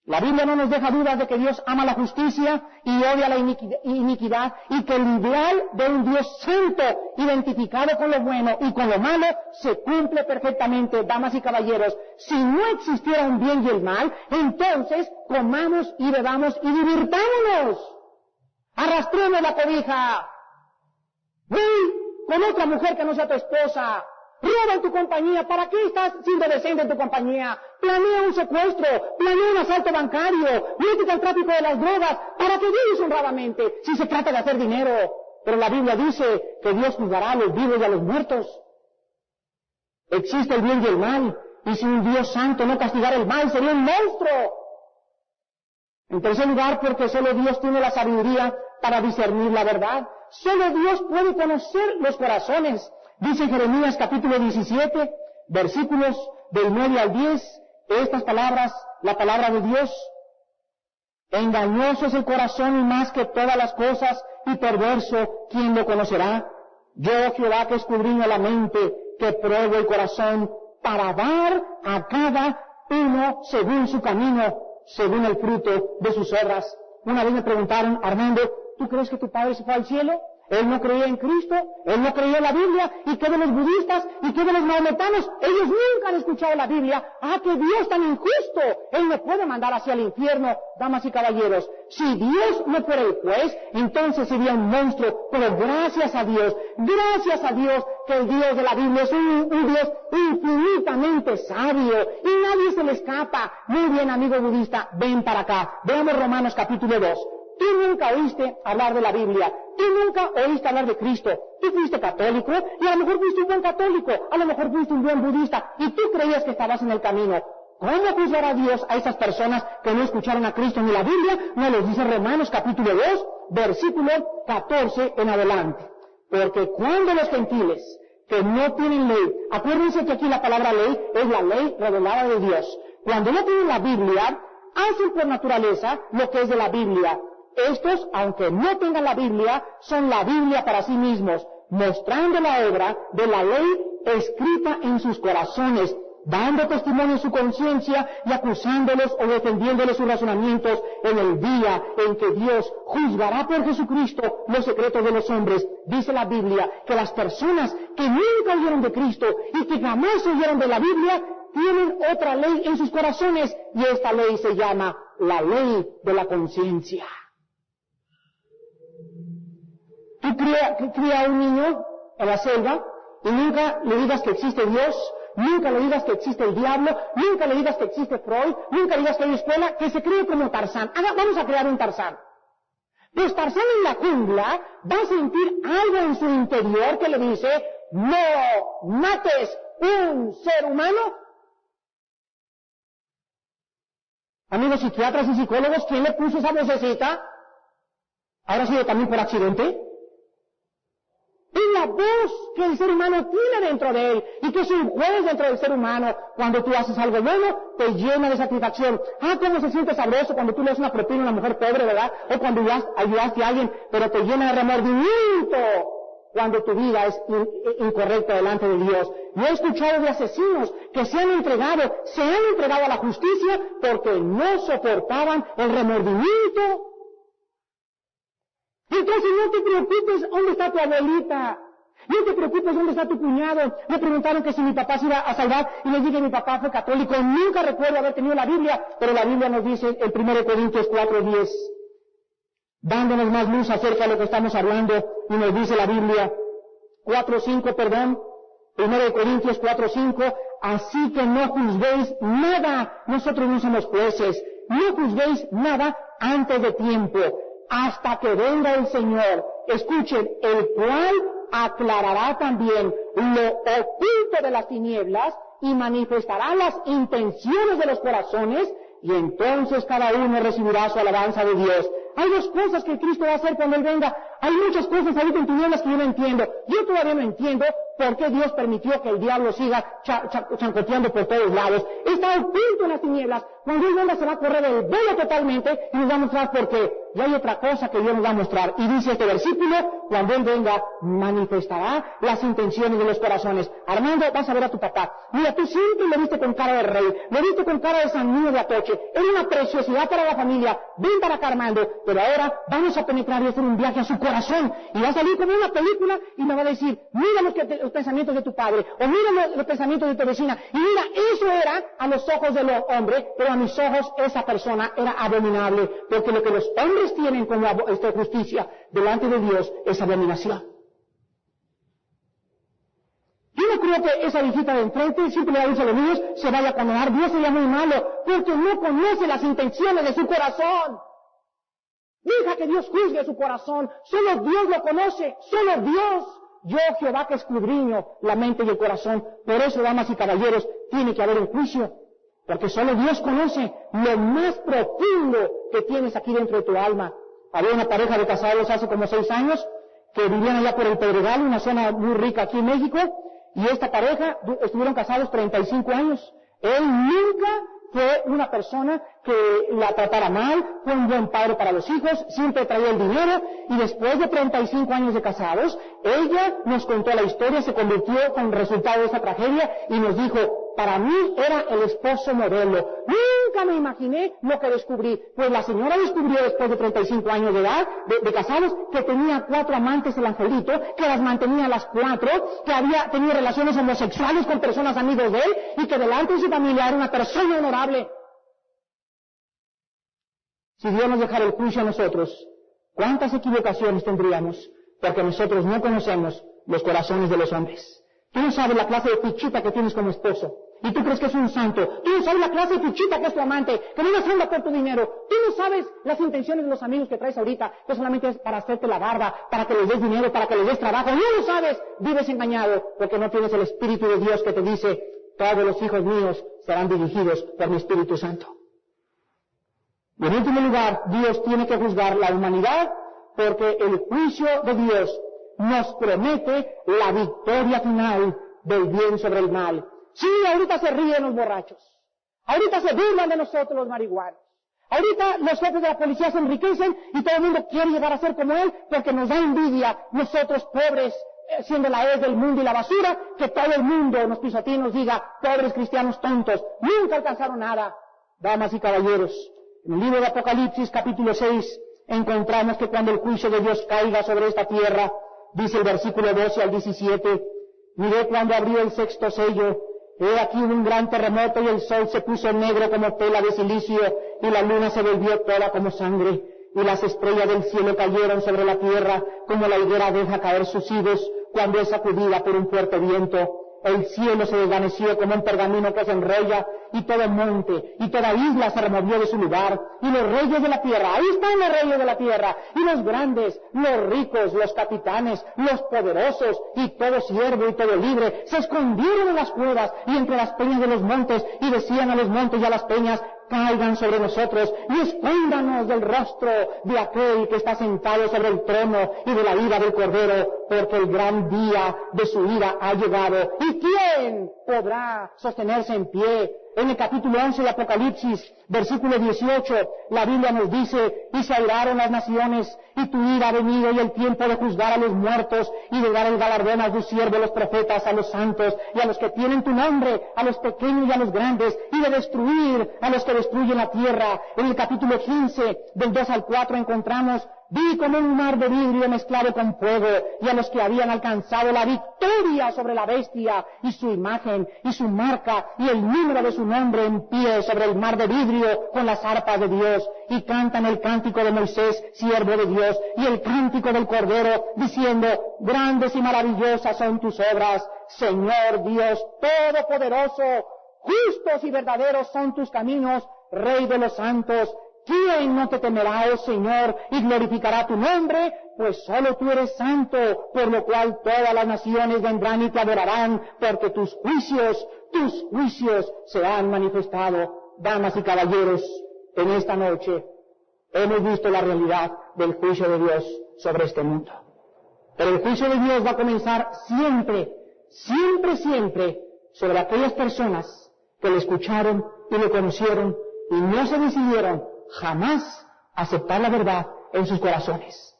La Biblia no nos deja dudas de que Dios ama la justicia y odia la iniquidad y que el ideal de un Dios santo, identificado con lo bueno y con lo malo, se cumple perfectamente, damas y caballeros. Si no existiera un bien y el mal, entonces comamos y bebamos y divirtámonos. Arrastremos la cobija. Ve con otra mujer que no sea tu esposa. Roba en tu compañía. ¿Para qué estás siendo decente en tu compañía? Planea un secuestro, planea un asalto bancario, métete al tráfico de las drogas. ¿Para qué vives honradamente si se trata de hacer dinero? Pero la Biblia dice que Dios juzgará a los vivos y a los muertos. Existe el bien y el mal, y si un Dios santo no castigara el mal, sería un monstruo. En tercer lugar, porque solo Dios tiene la sabiduría para discernir la verdad. Solo Dios puede conocer los corazones. Dice Jeremías capítulo 17, versículos del 9 al 10, estas palabras, la palabra de Dios: engañoso es el corazón y más que todas las cosas, y perverso, ¿quién lo conocerá? Yo, Jehová, que escudriño la mente, que pruebo el corazón, para dar a cada uno según su camino, según el fruto de sus obras. Una vez me preguntaron: Armando, ¿tú crees que tu padre se fue al cielo? Él no creía en Cristo, él no creía en la Biblia. ¿Y qué de los budistas? ¿Y qué de los mahometanos? Ellos nunca han escuchado la Biblia. ¡Ah, qué Dios tan injusto! Él no puede mandar hacia el infierno, damas y caballeros. Si Dios no fuera el juez, entonces sería un monstruo. Pero gracias a Dios que el Dios de la Biblia es un Dios infinitamente sabio y nadie se le escapa. Muy bien, amigo budista, ven para acá. Veamos Romanos capítulo 2. Tú nunca oíste hablar de la Biblia, tú nunca oíste hablar de Cristo, tú fuiste católico y a lo mejor fuiste un buen católico, a lo mejor fuiste un buen budista y tú creías que estabas en el camino. ¿Cómo juzgará Dios a esas personas que no escucharon a Cristo ni la Biblia? Nos lo dice Romanos capítulo 2, versículo 14 en adelante. Porque cuando los gentiles que no tienen ley, acuérdense que aquí la palabra ley es la ley revelada de Dios, cuando no tienen la Biblia, hacen por naturaleza lo que es de la Biblia. Estos, aunque no tengan la Biblia, son la Biblia para sí mismos, mostrando la obra de la ley escrita en sus corazones, dando testimonio en su conciencia y acusándolos o defendiéndoles sus razonamientos en el día en que Dios juzgará por Jesucristo los secretos de los hombres. Dice la Biblia que las personas que nunca oyeron de Cristo y que jamás oyeron de la Biblia tienen otra ley en sus corazones y esta ley se llama la ley de la conciencia. Tú cría a un niño en la selva y nunca le digas que existe Dios, nunca le digas que existe el diablo, nunca le digas que existe Freud, nunca le digas que hay escuela, que se cree como Tarzán. Vamos a crear un Tarzán. Pues Tarzán en la jungla va a sentir algo en su interior que le dice, no mates un ser humano. Amigos psiquiatras y psicólogos, ¿quién le puso esa vocecita? ¿Habrá sido también por accidente? Es la voz que el ser humano tiene dentro de él y que es un juez dentro del ser humano. Cuando tú haces algo bueno, te llena de satisfacción. Cómo se siente sabroso cuando tú le das una propina a una mujer pobre, ¿verdad? O cuando ayudaste a alguien, pero te llena de remordimiento cuando tu vida es incorrecta delante de Dios. Yo he escuchado de asesinos que se han entregado a la justicia porque no soportaban el remordimiento. Entonces no te preocupes dónde está tu abuelita, no te preocupes dónde está tu cuñado. Me preguntaron que si mi papá se iba a salvar y les dije que mi papá fue católico. Nunca recuerdo haber tenido la Biblia, pero la Biblia nos dice en 1 Corintios 4:10, dándonos más luz acerca de lo que estamos hablando, y nos dice la Biblia, 1 Corintios 4:5, así que no juzguéis nada, nosotros no somos jueces, no juzguéis nada antes de tiempo, hasta que venga el Señor, escuchen, el cual aclarará también lo oculto de las tinieblas y manifestará las intenciones de los corazones, y entonces cada uno recibirá su alabanza de Dios. Hay dos cosas que Cristo va a hacer cuando Él venga. Hay muchas cosas ahorita en tinieblas que yo no entiendo. Yo todavía no entiendo por qué Dios permitió que el diablo siga chancoteando por todos lados. Está oculto en las tinieblas. Cuando Él venga se va a correr el velo totalmente y nos va a mostrar por qué. Y hay otra cosa que Dios nos va a mostrar. Y dice este versículo, cuando Él venga, manifestará las intenciones de los corazones. Armando, vas a ver a tu papá. Mira, tú siempre lo viste con cara de rey, lo viste con cara de San Niño de Atoche. Era una preciosidad para la familia. Ven para acá, Armando. Pero ahora vamos a penetrar y hacer un viaje a su corazón. Y va a salir como una película y me va a decir, mira los pensamientos de tu padre, o mira los pensamientos de tu vecina. Y mira, eso era a los ojos de los hombres, pero a mis ojos esa persona era abominable. Porque lo que los hombres tienen como justicia delante de Dios es abominación. Yo no creo que esa viejita de enfrente, siempre le ha dicho a los niños, se vaya a condenar. Dios sería muy malo, porque no conoce las intenciones de su corazón. Deja que Dios juzgue su corazón. Solo Dios lo conoce. Solo Dios. Yo, Jehová, que escudriño la mente y el corazón. Por eso, damas y caballeros, tiene que haber un juicio. Porque solo Dios conoce lo más profundo que tienes aquí dentro de tu alma. Había una pareja de casados hace como 6 años que vivían allá por el Pedregal, una zona muy rica aquí en México. Y esta pareja estuvieron casados 35 años. Él nunca fue una persona que la tratara mal, fue un buen padre para los hijos, siempre traía el dinero, y después de 35 años de casados, ella nos contó la historia, se convirtió con el resultado de esa tragedia, y nos dijo, para mí era el esposo modelo. nunca me imaginé lo que descubrí. Pues la señora descubrió después de 35 años de edad, de casados, que tenía 4 amantes el angelito, que las mantenía a las 4, que había tenido relaciones homosexuales con personas amigos de él, y que delante de su familia era una persona honorable. Si Dios nos dejara el juicio a nosotros, ¿cuántas equivocaciones tendríamos? Porque nosotros no conocemos los corazones de los hombres. Tú no sabes la clase de fichita que tienes como esposo, y tú crees que es un santo. Tú no sabes la clase de fichita que es tu amante, que no le anda por tu dinero. Tú no sabes las intenciones de los amigos que traes ahorita, que solamente es para hacerte la barba, para que les des dinero, para que les des trabajo. No lo sabes, vives engañado, porque no tienes el Espíritu de Dios que te dice, todos los hijos míos serán dirigidos por mi Espíritu Santo. Y en último lugar, Dios tiene que juzgar la humanidad, porque el juicio de Dios nos promete la victoria final del bien sobre el mal. Sí, ahorita se ríen los borrachos. Ahorita se burlan de nosotros los marihuanos. Ahorita los jefes de la policía se enriquecen y todo el mundo quiere llegar a ser como él porque nos da envidia, nosotros pobres, siendo la hez del mundo y la basura, que todo el mundo nos pisotee y nos diga, pobres cristianos tontos, nunca alcanzaron nada. Damas y caballeros, en el libro de Apocalipsis, capítulo 6, encontramos que cuando el juicio de Dios caiga sobre esta tierra, dice el versículo 12 al 17, miré cuando abrió el 6º sello, he aquí un gran terremoto y el sol se puso negro como tela de silicio y la luna se volvió toda como sangre y las estrellas del cielo cayeron sobre la tierra como la higuera deja caer sus higos cuando es sacudida por un fuerte viento. El cielo se desvaneció como un pergamino que se enrolla, y todo monte y toda isla se removió de su lugar, y los reyes de la tierra, ahí están los reyes de la tierra, y los grandes, los ricos, los capitanes, los poderosos, y todo siervo y todo libre, se escondieron en las cuevas y entre las peñas de los montes, y decían a los montes y a las peñas, caigan sobre nosotros y escóndanos del rostro de aquel que está sentado sobre el trono y de la ira del Cordero, porque el gran día de su ira ha llegado. ¿Y quién podrá sostenerse en pie? En el capítulo 11 de Apocalipsis, versículo 18, la Biblia nos dice, y se airaron las naciones, y tu ira ha venido, y el tiempo de juzgar a los muertos, y de dar el galardón a tus siervos, los profetas, a los santos, y a los que tienen tu nombre, a los pequeños y a los grandes, y de destruir a los que destruyen la tierra. En el capítulo 15, del 2 al 4, encontramos, vi como un mar de vidrio mezclado con fuego, y a los que habían alcanzado la victoria sobre la bestia, y su imagen, y su marca, y el número de su nombre en pie sobre el mar de vidrio, con las arpas de Dios, y cantan el cántico de Moisés, siervo de Dios, y el cántico del Cordero, diciendo, grandes y maravillosas son tus obras, Señor Dios Todopoderoso, justos y verdaderos son tus caminos, Rey de los santos. ¿Quién no te temerá, oh Señor, y glorificará tu nombre? Pues solo tú eres santo, por lo cual todas las naciones vendrán y te adorarán, porque tus juicios se han manifestado. Damas y caballeros, en esta noche hemos visto la realidad del juicio de Dios sobre este mundo. Pero el juicio de Dios va a comenzar siempre sobre aquellas personas que le escucharon y le conocieron y no se decidieron jamás aceptar la verdad en sus corazones.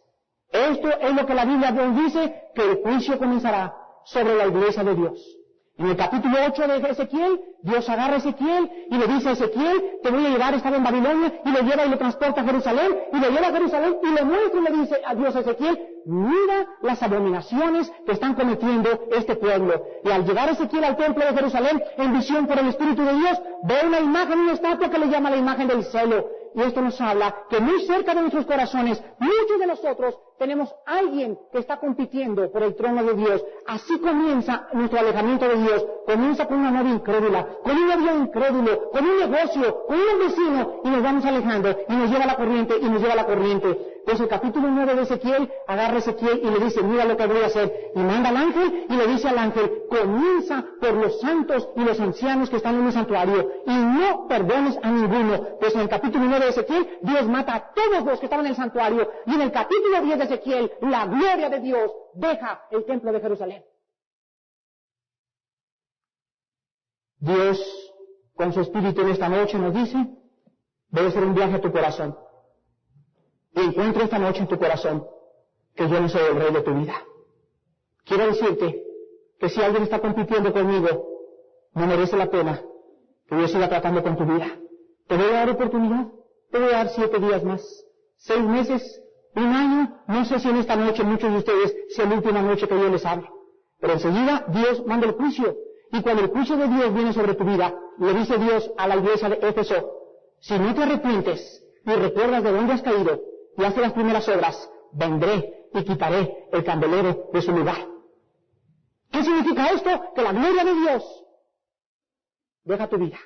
Esto es lo que la Biblia nos dice, que el juicio comenzará sobre la iglesia de Dios. En el capítulo 8 de Ezequiel, Dios agarra a Ezequiel y le dice a Ezequiel, te voy a llevar, estaba en Babilonia, y lo lleva y lo transporta a Jerusalén, y lo lleva a Jerusalén y le muestra y le dice a Dios a Ezequiel, mira las abominaciones que están cometiendo este pueblo. Y al llegar Ezequiel al templo de Jerusalén, en visión por el Espíritu de Dios, ve una imagen, una estatua que le llama la imagen del celo. Y esto nos habla que muy cerca de nuestros corazones, muchos de nosotros tenemos alguien que está compitiendo por el trono de Dios. Así comienza nuestro alejamiento de Dios. Comienza con una novia incrédula, con un novio incrédulo, con un negocio, con un vecino, y nos vamos alejando, y nos lleva la corriente, y nos lleva la corriente. Pues el capítulo 9 de Ezequiel, agarra a Ezequiel y le dice, mira lo que voy a hacer. Y manda al ángel y le dice al ángel, comienza por los santos y los ancianos que están en el santuario y no perdones a ninguno. Pues en el capítulo 9 de Ezequiel, Dios mata a todos los que estaban en el santuario. Y en el capítulo 10 de Ezequiel, la gloria de Dios deja el templo de Jerusalén. Dios, con su espíritu en esta noche nos dice, debe ser un viaje a tu corazón. Y encuentra esta noche en tu corazón que yo no soy el rey de tu vida. Quiero decirte que si alguien está compitiendo conmigo, no merece la pena que yo siga tratando con tu vida. Te voy a dar oportunidad, te voy a dar 7 días más, 6 meses, 1 año, no sé si en esta noche muchos de ustedes sea la última noche que Dios les hable, pero enseguida Dios manda el juicio, y cuando el juicio de Dios viene sobre tu vida, le dice Dios a la iglesia de Éfeso, si no te arrepientes y recuerdas de dónde has caído y haces las primeras obras, vendré y quitaré el candelero de su lugar. ¿Qué significa esto? Que la gloria de Dios deja tu vida.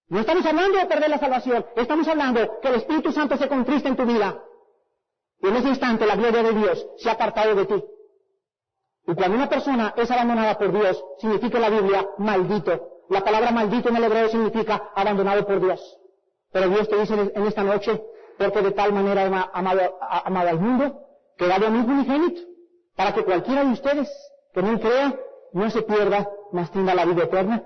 No estamos hablando de perder la salvación, estamos hablando que el Espíritu Santo se contrista en tu vida. Y en ese instante la gloria de Dios se ha apartado de ti. Y cuando una persona es abandonada por Dios, significa en la Biblia maldito. La palabra maldito en el hebreo significa abandonado por Dios. Pero Dios te dice en esta noche, porque de tal manera ha amado al mundo, que da a mi Hijo unigénito, para que cualquiera de ustedes que no crea, no se pierda, mas tenga la vida eterna.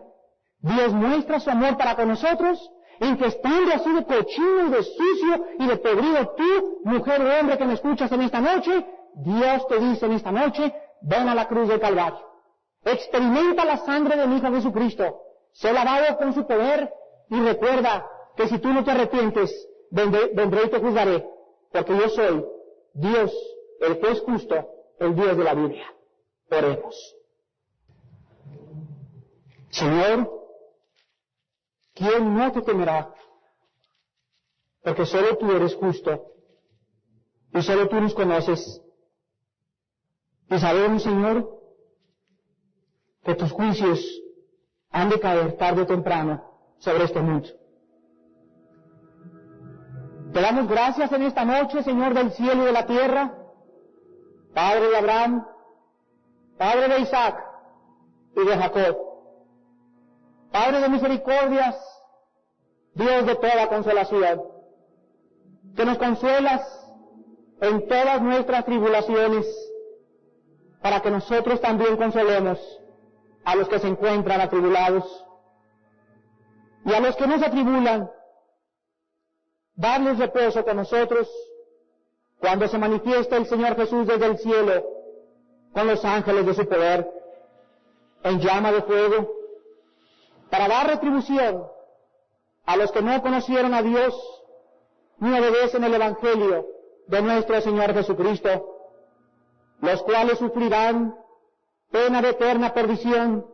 Dios muestra su amor para con nosotros, en que estando así de cochino y de sucio y de podrido tú, mujer o hombre que me escuchas en esta noche, Dios te dice en esta noche, ven a la cruz del Calvario. Experimenta la sangre de mi Hijo Jesucristo. Sé lavado con su poder y recuerda que si tú no te arrepientes, vendré y te juzgaré, porque yo soy Dios, el juez justo, el Dios de la Biblia. Oremos. Señor, ¿quién no te temerá? Porque solo tú eres justo y solo tú nos conoces. Y sabemos, Señor, que tus juicios han de caer tarde o temprano sobre este mundo. Te damos gracias en esta noche, Señor del cielo y de la tierra, Padre de Abraham, Padre de Isaac y de Jacob, Padre de misericordias, Dios de toda consolación, que nos consuelas en todas nuestras tribulaciones, para que nosotros también consolemos a los que se encuentran atribulados, y a los que no se atribulan, darles reposo con nosotros, cuando se manifieste el Señor Jesús desde el cielo, con los ángeles de su poder, en llama de fuego, para dar retribución a los que no conocieron a Dios, ni obedecen el Evangelio de nuestro Señor Jesucristo, los cuales sufrirán pena de eterna perdición,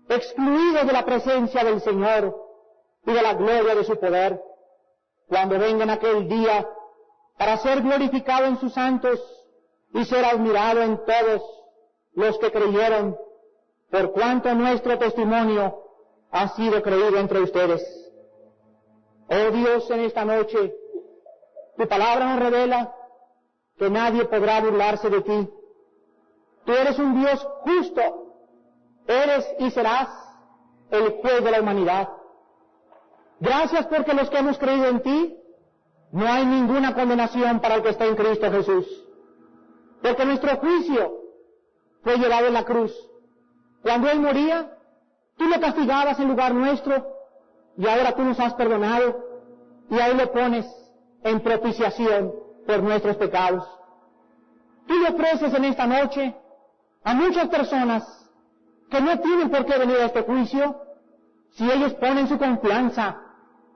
excluidos de la presencia del Señor y de la gloria de su poder, cuando vengan aquel día para ser glorificado en sus santos y ser admirado en todos los que creyeron, por cuanto nuestro testimonio ha sido creído entre ustedes. Oh Dios, en esta noche, tu palabra nos revela que nadie podrá burlarse de ti. Tú eres un Dios justo, eres y serás el juez de la humanidad. Gracias porque los que hemos creído en ti, no hay ninguna condenación para el que está en Cristo Jesús. Porque nuestro juicio fue llevado en la cruz. Cuando Él moría, tú lo castigabas en lugar nuestro, y ahora tú nos has perdonado, y ahí lo pones en propiciación por nuestros pecados. Tú le ofreces en esta noche a muchas personas que no tienen por qué venir a este juicio, si ellos ponen su confianza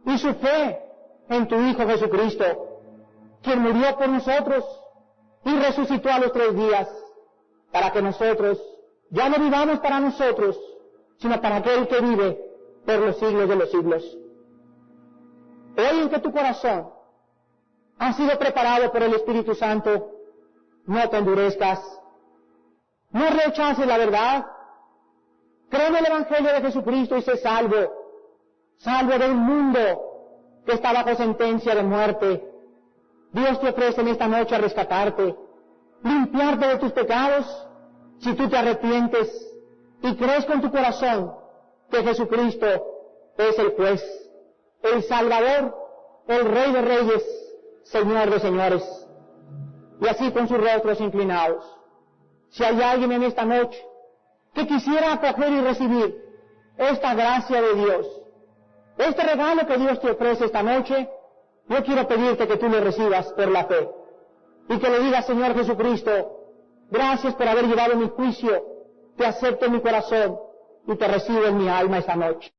y su fe en tu Hijo Jesucristo, quien murió por nosotros y resucitó a los 3 días, para que nosotros ya no vivamos para nosotros, sino para aquel que vive por los siglos de los siglos. Hoy en que tu corazón ha sido preparado por el Espíritu Santo, no te endurezcas, no rechaces la verdad, cree en el Evangelio de Jesucristo y sé salvo de un mundo que está bajo sentencia de muerte. Dios te ofrece en esta noche a rescatarte, limpiarte de tus pecados, si tú te arrepientes y crees con tu corazón que Jesucristo es el juez, el Salvador, el Rey de Reyes, Señor de Señores. Y así con sus rostros inclinados, si hay alguien en esta noche que quisiera acoger y recibir esta gracia de Dios, este regalo que Dios te ofrece esta noche, yo quiero pedirte que tú lo recibas por la fe y que le digas: Señor Jesucristo, gracias por haber llevado mi juicio, te acepto en mi corazón y te recibo en mi alma esta noche.